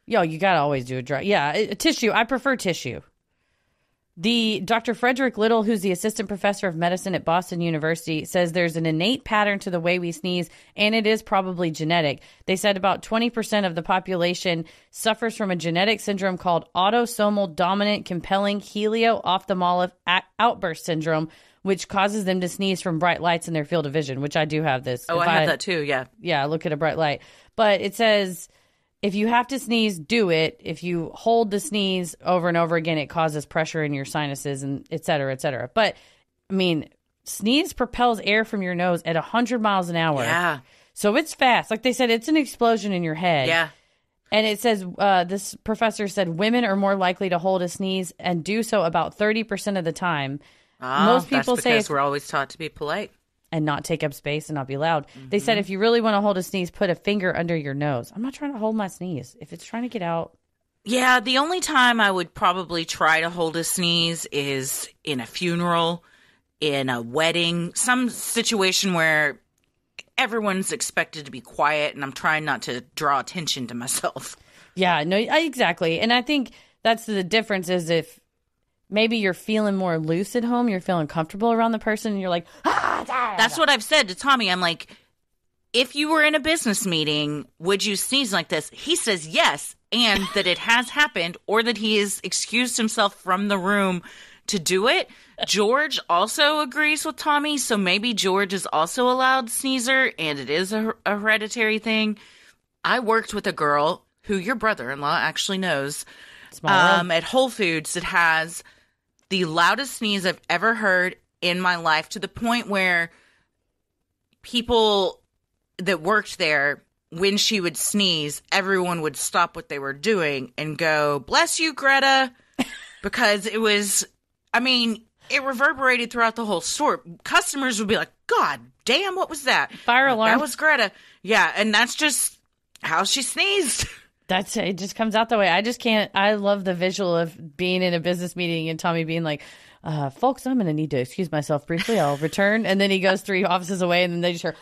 Yo, you got to always do a Dracula. Yeah, tissue. I prefer tissue. The Dr. Frederick Little, who's the assistant professor of medicine at Boston University, says there's an innate pattern to the way we sneeze, and it is probably genetic. They said about 20% of the population suffers from a genetic syndrome called autosomal dominant compelling helio-ophthalmic outburst syndrome, which causes them to sneeze from bright lights in their field of vision, which I do have this. Oh, I have that too, yeah. Yeah, look at a bright light. But it says, if you have to sneeze, do it. If you hold the sneeze over and over again, it causes pressure in your sinuses and et cetera, et cetera. But, I mean, sneeze propels air from your nose at 100 miles an hour. Yeah. So it's fast. Like they said, it's an explosion in your head. Yeah. And it says, this professor said, women are more likely to hold a sneeze and do so about 30% of the time. Most people that's say because we're always taught to be polite. And not take up space and not be loud. Mm-hmm. They said if you really want to hold a sneeze, put a finger under your nose. I'm not trying to hold my sneeze. If it's trying to get out. Yeah, the only time I would probably try to hold a sneeze is in a funeral, in a wedding, some situation where everyone's expected to be quiet and I'm trying not to draw attention to myself. Yeah, no, exactly. And I think that's the difference is if maybe you're feeling more loose at home, you're feeling comfortable around the person, and you're like, That's what I've said to Tommy. I'm like, if you were in a business meeting, would you sneeze like this? He says yes, and that it has happened, or that he has excused himself from the room to do it. George also agrees with Tommy, so maybe George is also a loud sneezer, and it is a hereditary thing. I worked with a girl who your brother-in-law actually knows at Whole Foods that has the loudest sneeze I've ever heard in my life, to the point where people that worked there, when she would sneeze, everyone would stop what they were doing and go, "Bless you, Greta," because it was, I mean, it reverberated throughout the whole store. Customers would be like, "God damn, what was that?" Fire alarm. That was Greta. Yeah, and that's just how she sneezed. That's it. Just comes out that way. I just can't. I love the visual of being in a business meeting and Tommy being like, folks, I'm going to need to excuse myself briefly. I'll return. And then he goes 3 offices away and then they just hear,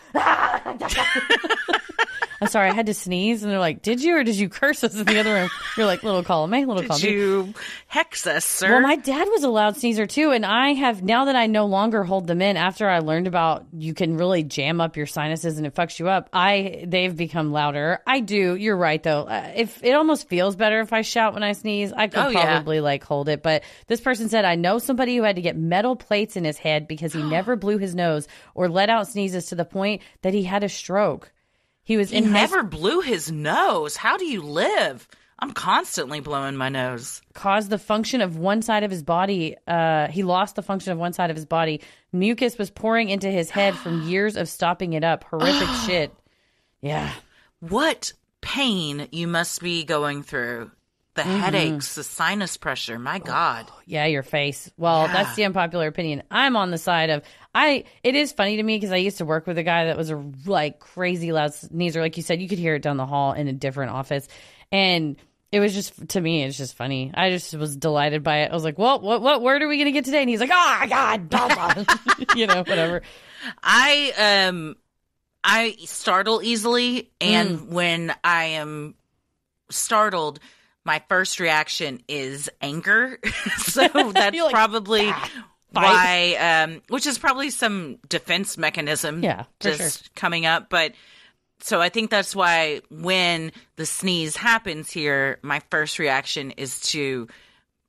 I'm sorry, I had to sneeze. And they're like, did you, or did you curse us in the other room? You're like, little column A, little column B. Did you hex us, sir? Well, my dad was a loud sneezer too. And I have, now that I no longer hold them in, after I learned about you can really jam up your sinuses and it fucks you up, they've become louder. I do. You're right though. If it almost feels better if I shout when I sneeze, I could probably like hold it. But this person said, I know somebody who had to get metal plates in his head because he never blew his nose or let out sneezes to the point that he had a stroke. He never blew his nose. How do you live? I'm constantly blowing my nose. Caused the function of one side of his body. He lost the function of one side of his body. Mucus was pouring into his head from years of stopping it up. Horrific shit. Yeah. What pain you must be going through. The headaches, the sinus pressure. My God. Yeah, your face. Well, that's the unpopular opinion. I'm on the side of It is funny to me because I used to work with a guy that was a like crazy loud sneezer. Like you said, you could hear it down the hall in a different office. And it was just, to me, it's just funny. I just was delighted by it. I was like, well, what word are we going to get today? And he's like, oh, God, whatever. I startle easily. And when I am startled, my first reaction is anger. So that's like, probably why, which is probably some defense mechanism coming up. But so I think that's why when the sneeze happens here, my first reaction is to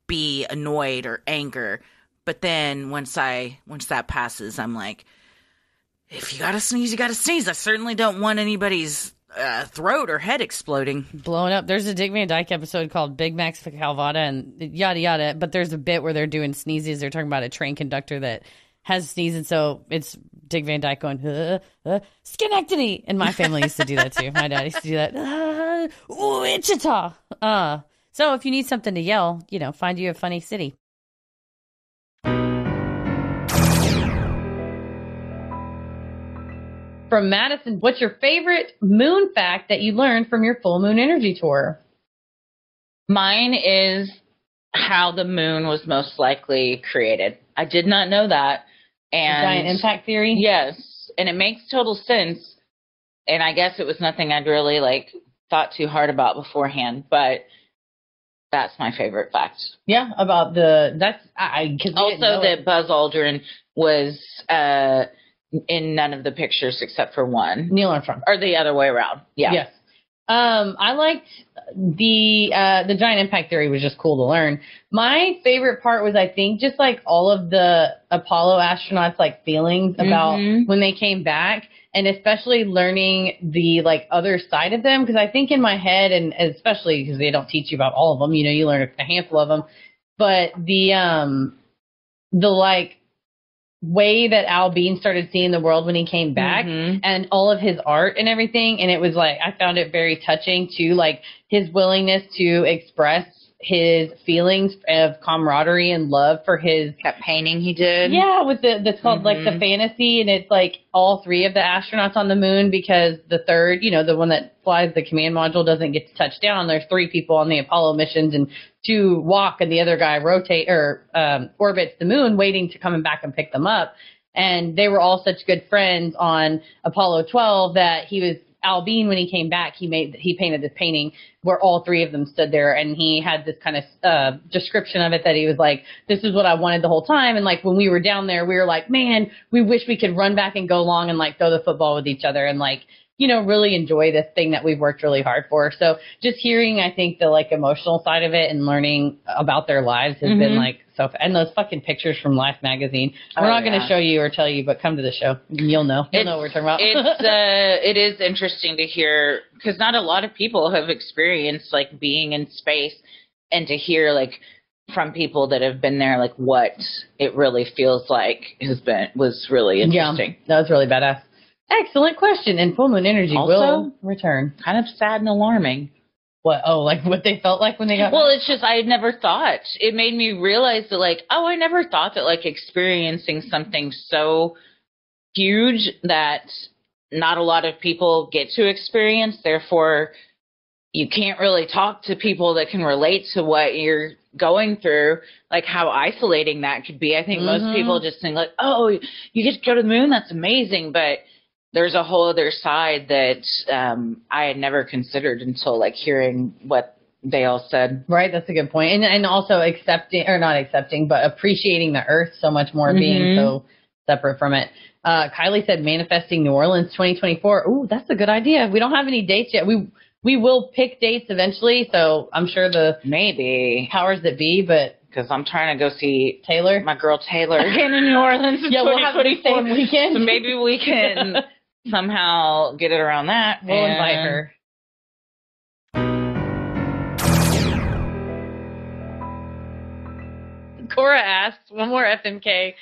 be annoyed or anger. But then once that passes, I'm like, if you gotta sneeze, you gotta sneeze. I certainly don't want anybody's throat or head exploding. Blowing up. There's a Dick Van Dyke episode called Big Macs for Calvada and yada yada. But there's a bit where they're doing sneezes. They're talking about a train conductor that has a sneeze. And so it's Dick Van Dyke going, Schenectady. And my family used to do that too. My dad used to do that. Wichita. So if you need something to yell, find you a funny city. From Madison, what's your favorite moon fact that you learned from your full moon energy tour? Mine is how the moon was most likely created. I did not know that. And the giant impact theory? Yes. And it makes total sense. And I guess it was nothing I'd really thought too hard about beforehand, but that's my favorite fact. Yeah, about that Buzz Aldrin was in none of the pictures except for one. Neil Armstrong. Or the other way around. Yeah. Yes. I liked the giant impact theory was just cool to learn. My favorite part was, I think, just all of the Apollo astronauts feelings about when they came back, and especially learning the other side of them, because I think in my head, and especially because they don't teach you about all of them, you learn a handful of them, but the way that Al Bean started seeing the world when he came back and all of his art and everything. And it was I found it very touching too, his willingness to express his feelings of camaraderie and love for that painting he did. Yeah, with that's called the fantasy, and it's all three of the astronauts on the moon, because the third, the one that flies the command module, doesn't get to touch down. There's three people on the Apollo missions, and two walk, and the other guy orbits the moon, waiting to come back and pick them up. And they were all such good friends on Apollo 12 that Al Bean, when he came back, he painted this painting where all three of them stood there, and he had this kind of description of it that he was this is what I wanted the whole time. And when we were down there, we were man, we wish we could run back and go along and throw the football with each other and really enjoy this thing that we've worked really hard for. So just hearing, I think, the emotional side of it and learning about their lives has been so, and those fucking pictures from Life magazine. We're not going to show you or tell you, but come to the show. You'll know. You'll know what we're talking about. It is interesting to hear, because not a lot of people have experienced being in space, and to hear from people that have been there, what it really feels like was really interesting. Yeah, that was really badass. Excellent question. And full moon energy also, will return. Kind of sad and alarming. What? Oh, what they felt like when they got Well, it's just, I had never thought. It made me realize that, I never thought that, experiencing something so huge that not a lot of people get to experience. Therefore, you can't really talk to people that can relate to what you're going through, how isolating that could be. I think most people just think, oh, you get to go to the moon? That's amazing. But there's a whole other side that I had never considered until hearing what they all said. Right, that's a good point. And also not accepting, but appreciating the Earth so much more, being so separate from it. Kylie said manifesting New Orleans 2024. Ooh, that's a good idea. We don't have any dates yet. We will pick dates eventually, so I'm sure maybe powers that be, but because I'm trying to go see Taylor, my girl Taylor, again in New Orleans. Yeah, we'll have the same weekend. So maybe we can somehow get it around that. We'll invite her. Cora asked, one more FMK.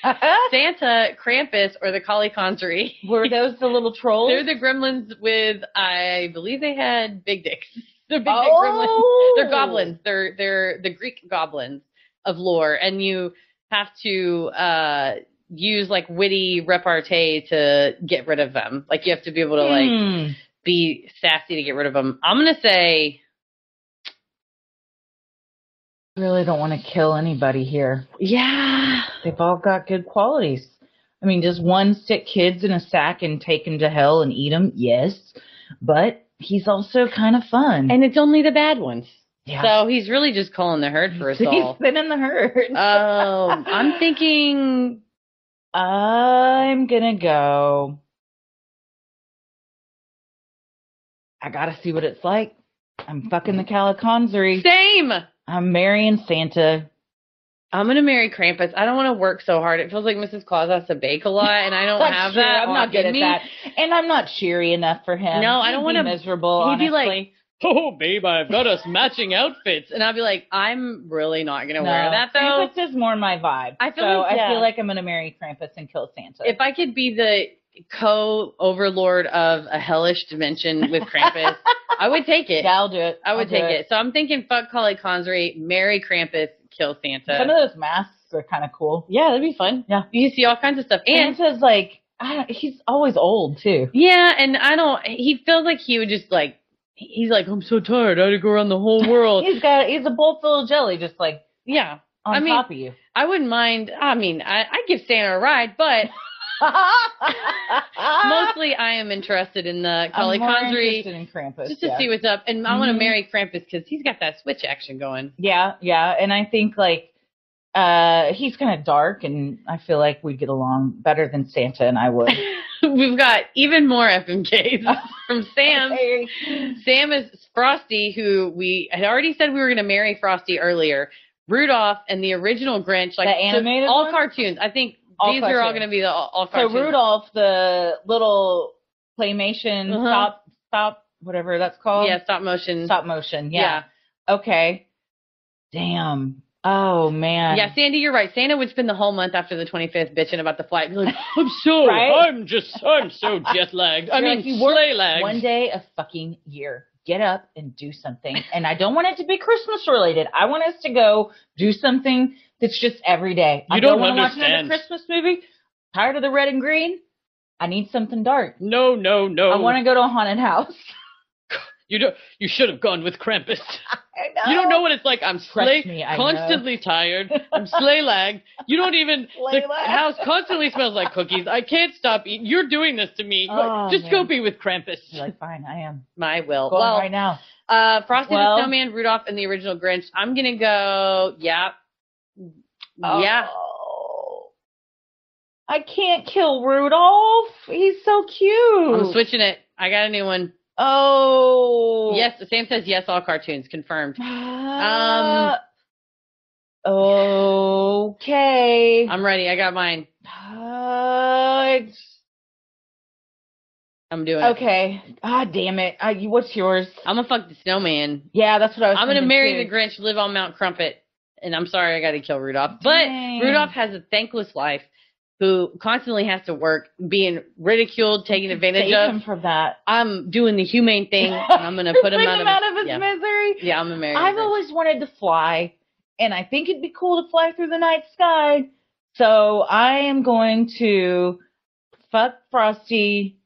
Santa, Krampus, or the Kali Kanzari? Were those the little trolls? They're the gremlins with, I believe they had big dicks. They're big dick gremlins. They're goblins. They're the Greek goblins of lore. And you have to use like witty repartee to get rid of them. Like you have to be able to like be sassy to get rid of them. I'm going to say, I really don't want to kill anybody here. yeah. They've all got good qualities. I mean, does one stick kids in a sack and take them to hell and eat them? Yes. But he's also kind of fun. And it's only the bad ones. Yeah. So he's really just calling the herd for us all. He's been in the herd. I'm thinking... I'm going to go... I got to see what it's like. I'm fucking the Caliconsery. Same! I'm marrying Santa. I'm going to marry Krampus. I don't want to work so hard. It feels like Mrs. Claus has to bake a lot, and I don't have true. that. I'm not good at that. And I'm not cheery enough for him. No, I don't want to. Miserable, He'd honestly. be like, oh, babe, I've got us matching outfits. And I'd be like, I'm really not going to wear that, though. Krampus is more my vibe. I feel like I'm going to marry Krampus and kill Santa. If I could be the co-overlord of a hellish dimension with Krampus, I would take it. Yeah, I'll do it. I would take it. So I'm thinking fuck Caliconsery, marry Krampus, kill Santa. Some of those masks are kind of cool. Yeah, that'd be fun. Yeah. You see all kinds of stuff. And Santa's like, he's always old, too. Yeah, and he feels like he would just like, he's like, I'm so tired. I had to go around the whole world. he's a bowl full of jelly, just like, yeah, on top of you. I wouldn't mind. I mean, I give Santa a ride, but mostly I am interested in the Caliconsery. Interested in Krampus, just to see what's up. And I want to marry Krampus because he's got that switch action going. Yeah, and I think like he's kind of dark, and I feel like we'd get along better than Santa and I would. We've got even more FMKs from Sam. Okay. Sam is Frosty, who we had already said we were going to marry Frosty earlier. Rudolph and the original Grinch, like the animated all one? Cartoons. I think all these cartoons. are all going to be the all cartoons. So Rudolph, the little claymation stop, whatever that's called. Yeah, stop motion. Yeah. Okay. Damn. Oh man. Yeah, Sandy, you're right. Santa would spend the whole month after the 25th bitching about the flight. Be like, I'm so jet lagged. I mean, sleigh lagged. One day a fucking year. Get up and do something. And I don't want it to be Christmas related. I want us to go do something that's just every day. I don't want to watch another Christmas movie. Tired of the red and green. I need something dark. No. I want to go to a haunted house. You should have gone with Krampus. I know. You don't know what it's like. I'm constantly tired. I'm sleigh lagged. You don't even. The house constantly smells like cookies. I can't stop eating. You're doing this to me. Just go be with Krampus. You're like, fine, I am. I will. Going right now. Frosty the Snowman, Rudolph, and the original Grinch. I'm gonna go. Yeah. I can't kill Rudolph. He's so cute. I'm switching it. I got a new one. Oh. Yes, Sam says yes, all cartoons. Confirmed. Okay. I'm ready. I got mine. I'm doing it. Okay. Ah, damn it. What's yours? I'm gonna fuck the snowman. Yeah, that's what I was I'm gonna marry too. the Grinch, live on Mount Crumpet, and I'm sorry I gotta kill Rudolph. But Rudolph has a thankless life, who constantly has to work, being ridiculed, taken advantage of. Save him from that. I'm doing the humane thing, and I'm going to put him out of his misery. Yeah, I'm going to marry him. I've always wanted to fly, and I think it'd be cool to fly through the night sky. So I am going to fuck Frosty,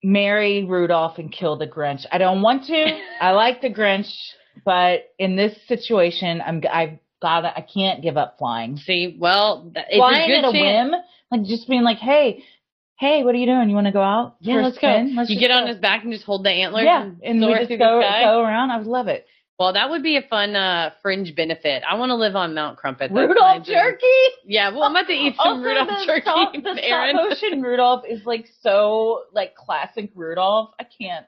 marry Rudolph, and kill the Grinch. I don't want to. I like the Grinch, but in this situation, I can't give up flying. See, well, it's flying a good at a chance. whim, like just being like, hey, what are you doing? You want to go out? Yeah, let's go. You get on his back and just hold the antlers. Yeah, and we just go around. I would love it. Well, that would be a fun fringe benefit. I want to live on Mount Crumpet. Rudolph jerky? Yeah, well, I'm about to eat some Rudolph jerky. The stop motion Rudolph is like so like classic Rudolph. I can't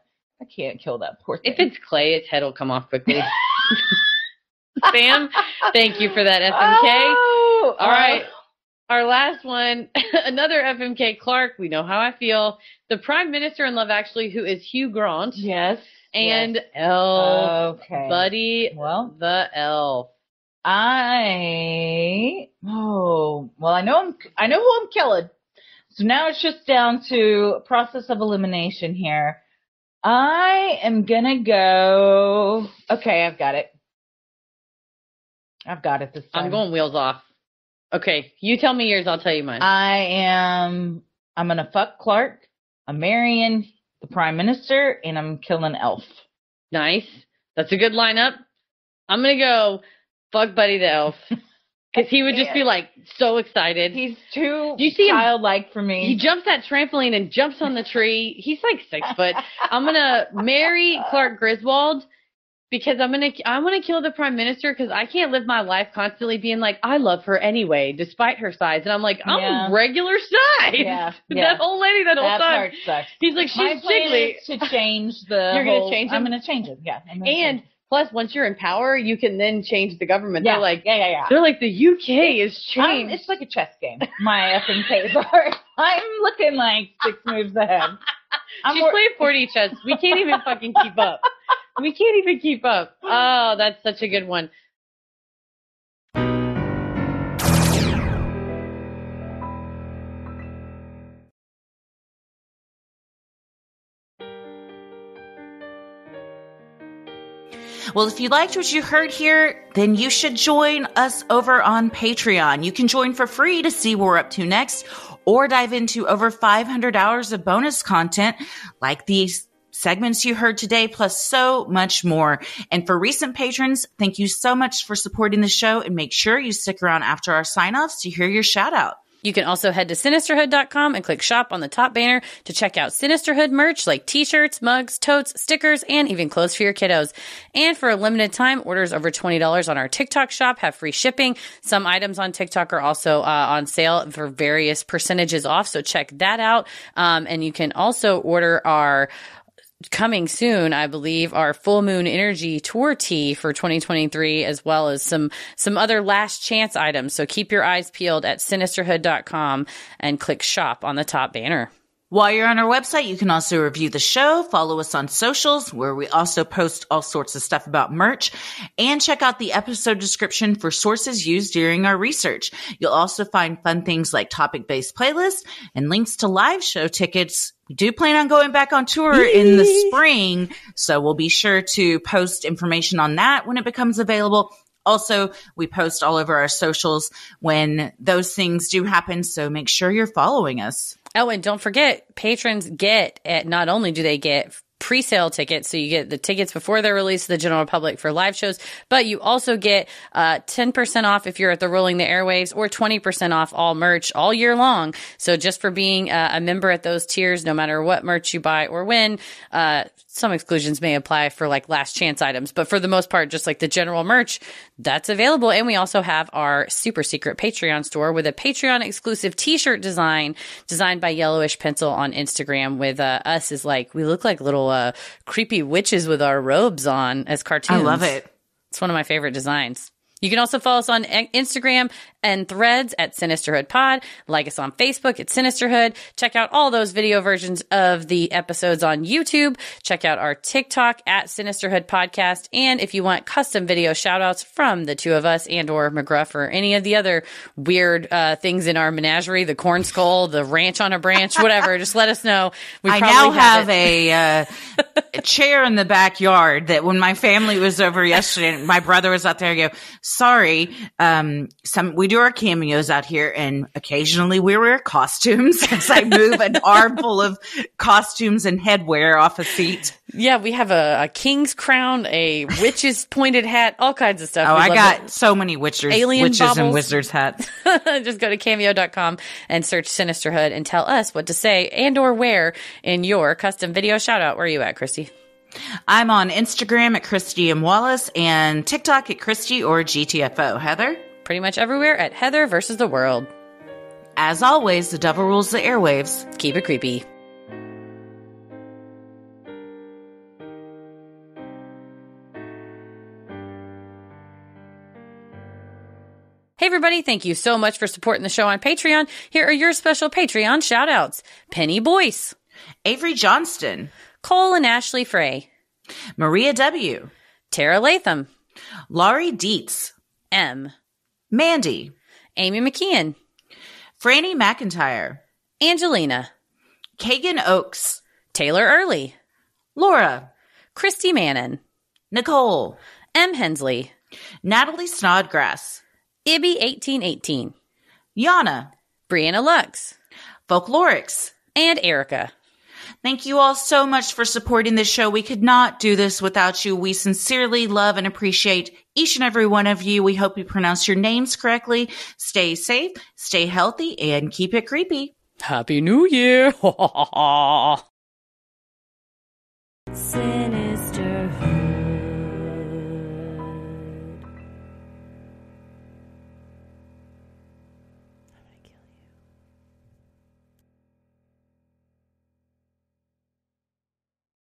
kill that poor thing. If it's clay, its head will come off quickly. Sam, thank you for that FMK. All right. Our last one, another FMK Clark. We know how I feel. The Prime Minister in Love Actually, who is Hugh Grant. Yes. And Elf. Okay. Buddy, the Elf. I know who I'm killing. So now it's just down to process of elimination here. I am gonna go. Okay, I've got it. I've got it this time. I'm going wheels off. Okay, you tell me yours, I'll tell you mine. I'm going to fuck Clark. I'm marrying the Prime Minister, and I'm killing Elf. Nice. That's a good lineup. I'm going to go fuck Buddy the Elf. Because he would just be like so excited. He's too you see childlike for me. He jumps that trampoline and jumps on the tree. He's like 6 foot. I'm going to marry Clark Griswold. Because I want to kill the Prime Minister because I can't live my life constantly being like, I love her anyway, despite her size. And I'm like, I'm regular size. Yeah. That old lady that whole time. That part sucks. He's like, she's my plan jiggly. is to change the You're going to change him? I'm going to change him, yeah. And plus, once you're in power, you can then change the government. Yeah. They're like, yeah. They're like, the UK is changed. It's like a chess game. My effing paper. I'm looking like 6 moves ahead. She's playing 40 chess. We can't even fucking keep up. We can't even keep up. Oh, that's such a good one. Well, if you liked what you heard here, then you should join us over on Patreon. You can join for free to see what we're up to next, or dive into over 500 hours of bonus content like these segments you heard today, plus so much more. And for recent patrons, thank you so much for supporting the show, and make sure you stick around after our sign-offs to hear your shout-out. You can also head to Sinisterhood.com and click shop on the top banner to check out Sinisterhood merch like t-shirts, mugs, totes, stickers, and even clothes for your kiddos. And for a limited time, orders over $20 on our TikTok shop have free shipping. Some items on TikTok are also on sale for various percentages off, so check that out. And you can also order our coming soon, I believe, our Full Moon Energy Tour tee for 2023, as well as some other last chance items. So keep your eyes peeled at Sinisterhood.com and click shop on the top banner. While you're on our website, you can also review the show, follow us on socials, where we also post all sorts of stuff about merch, and check out the episode description for sources used during our research. You'll also find fun things like topic-based playlists and links to live show tickets. We do plan on going back on tour in the spring, so we'll be sure to post information on that when it becomes available. Also, we post all over our socials when those things do happen, so make sure you're following us. Oh, and don't forget, patrons not only do they get pre-sale tickets, so you get the tickets before they're released to the general public for live shows, but you also get 10% off if you're at the Rolling the Airwaves, or 20% off all merch all year long. So just for being a member at those tiers, no matter what merch you buy or win, some exclusions may apply for like last chance items, but for the most part, just like the general merch, that's available. And we also have our super secret Patreon store with a Patreon exclusive t-shirt designed by Yellowish Pencil on Instagram, with us is like, we look like little creepy witches with our robes on as cartoons. I love it. It's one of my favorite designs. You can also follow us on Instagram and Threads at Sinisterhood Pod. Like us on Facebook at Sinisterhood. Check out all those video versions of the episodes on YouTube. Check out our TikTok at Sinisterhood Podcast. And if you want custom video shout outs from the two of us and or McGruff or any of the other weird things in our menagerie, the corn skull, the ranch on a branch, whatever, just let us know. I now have a chair in the backyard that when my family was over yesterday, my brother was out there, I go, sorry, we do our cameos out here, and occasionally we wear costumes as I move an arm full of costumes and headwear off a seat. Yeah, we have a king's crown, a witch's pointed hat, all kinds of stuff. Oh, I got so many witches and wizards hats. Just go to cameo.com and search Sinisterhood and tell us what to say and or wear in your custom video shout out. Where are you at, Christy? I'm on Instagram at Christy M. Wallace and TikTok at Christy or GTFO. Heather? Pretty much everywhere at Heather versus the World. As always, the devil rules the airwaves. Keep it creepy. Hey everybody, thank you so much for supporting the show on Patreon. Here are your special Patreon shout-outs. Penny Boyce, Avery Johnston, Cole and Ashley Frey, Maria W., Tara Latham, Laurie Dietz, M., Mandy, Amy McKeon, Franny McIntyre, Angelina, Kagan Oakes, Taylor Early, Laura, Christy Mannon, Nicole, M. Hensley, Natalie Snodgrass, Ibby1818, Yana, Brianna Lux, Folklorix, and Erica. Thank you all so much for supporting this show. We could not do this without you. We sincerely love and appreciate each and every one of you. We hope you pronounce your names correctly. Stay safe, stay healthy, and keep it creepy. Happy New Year! Sinisterhood.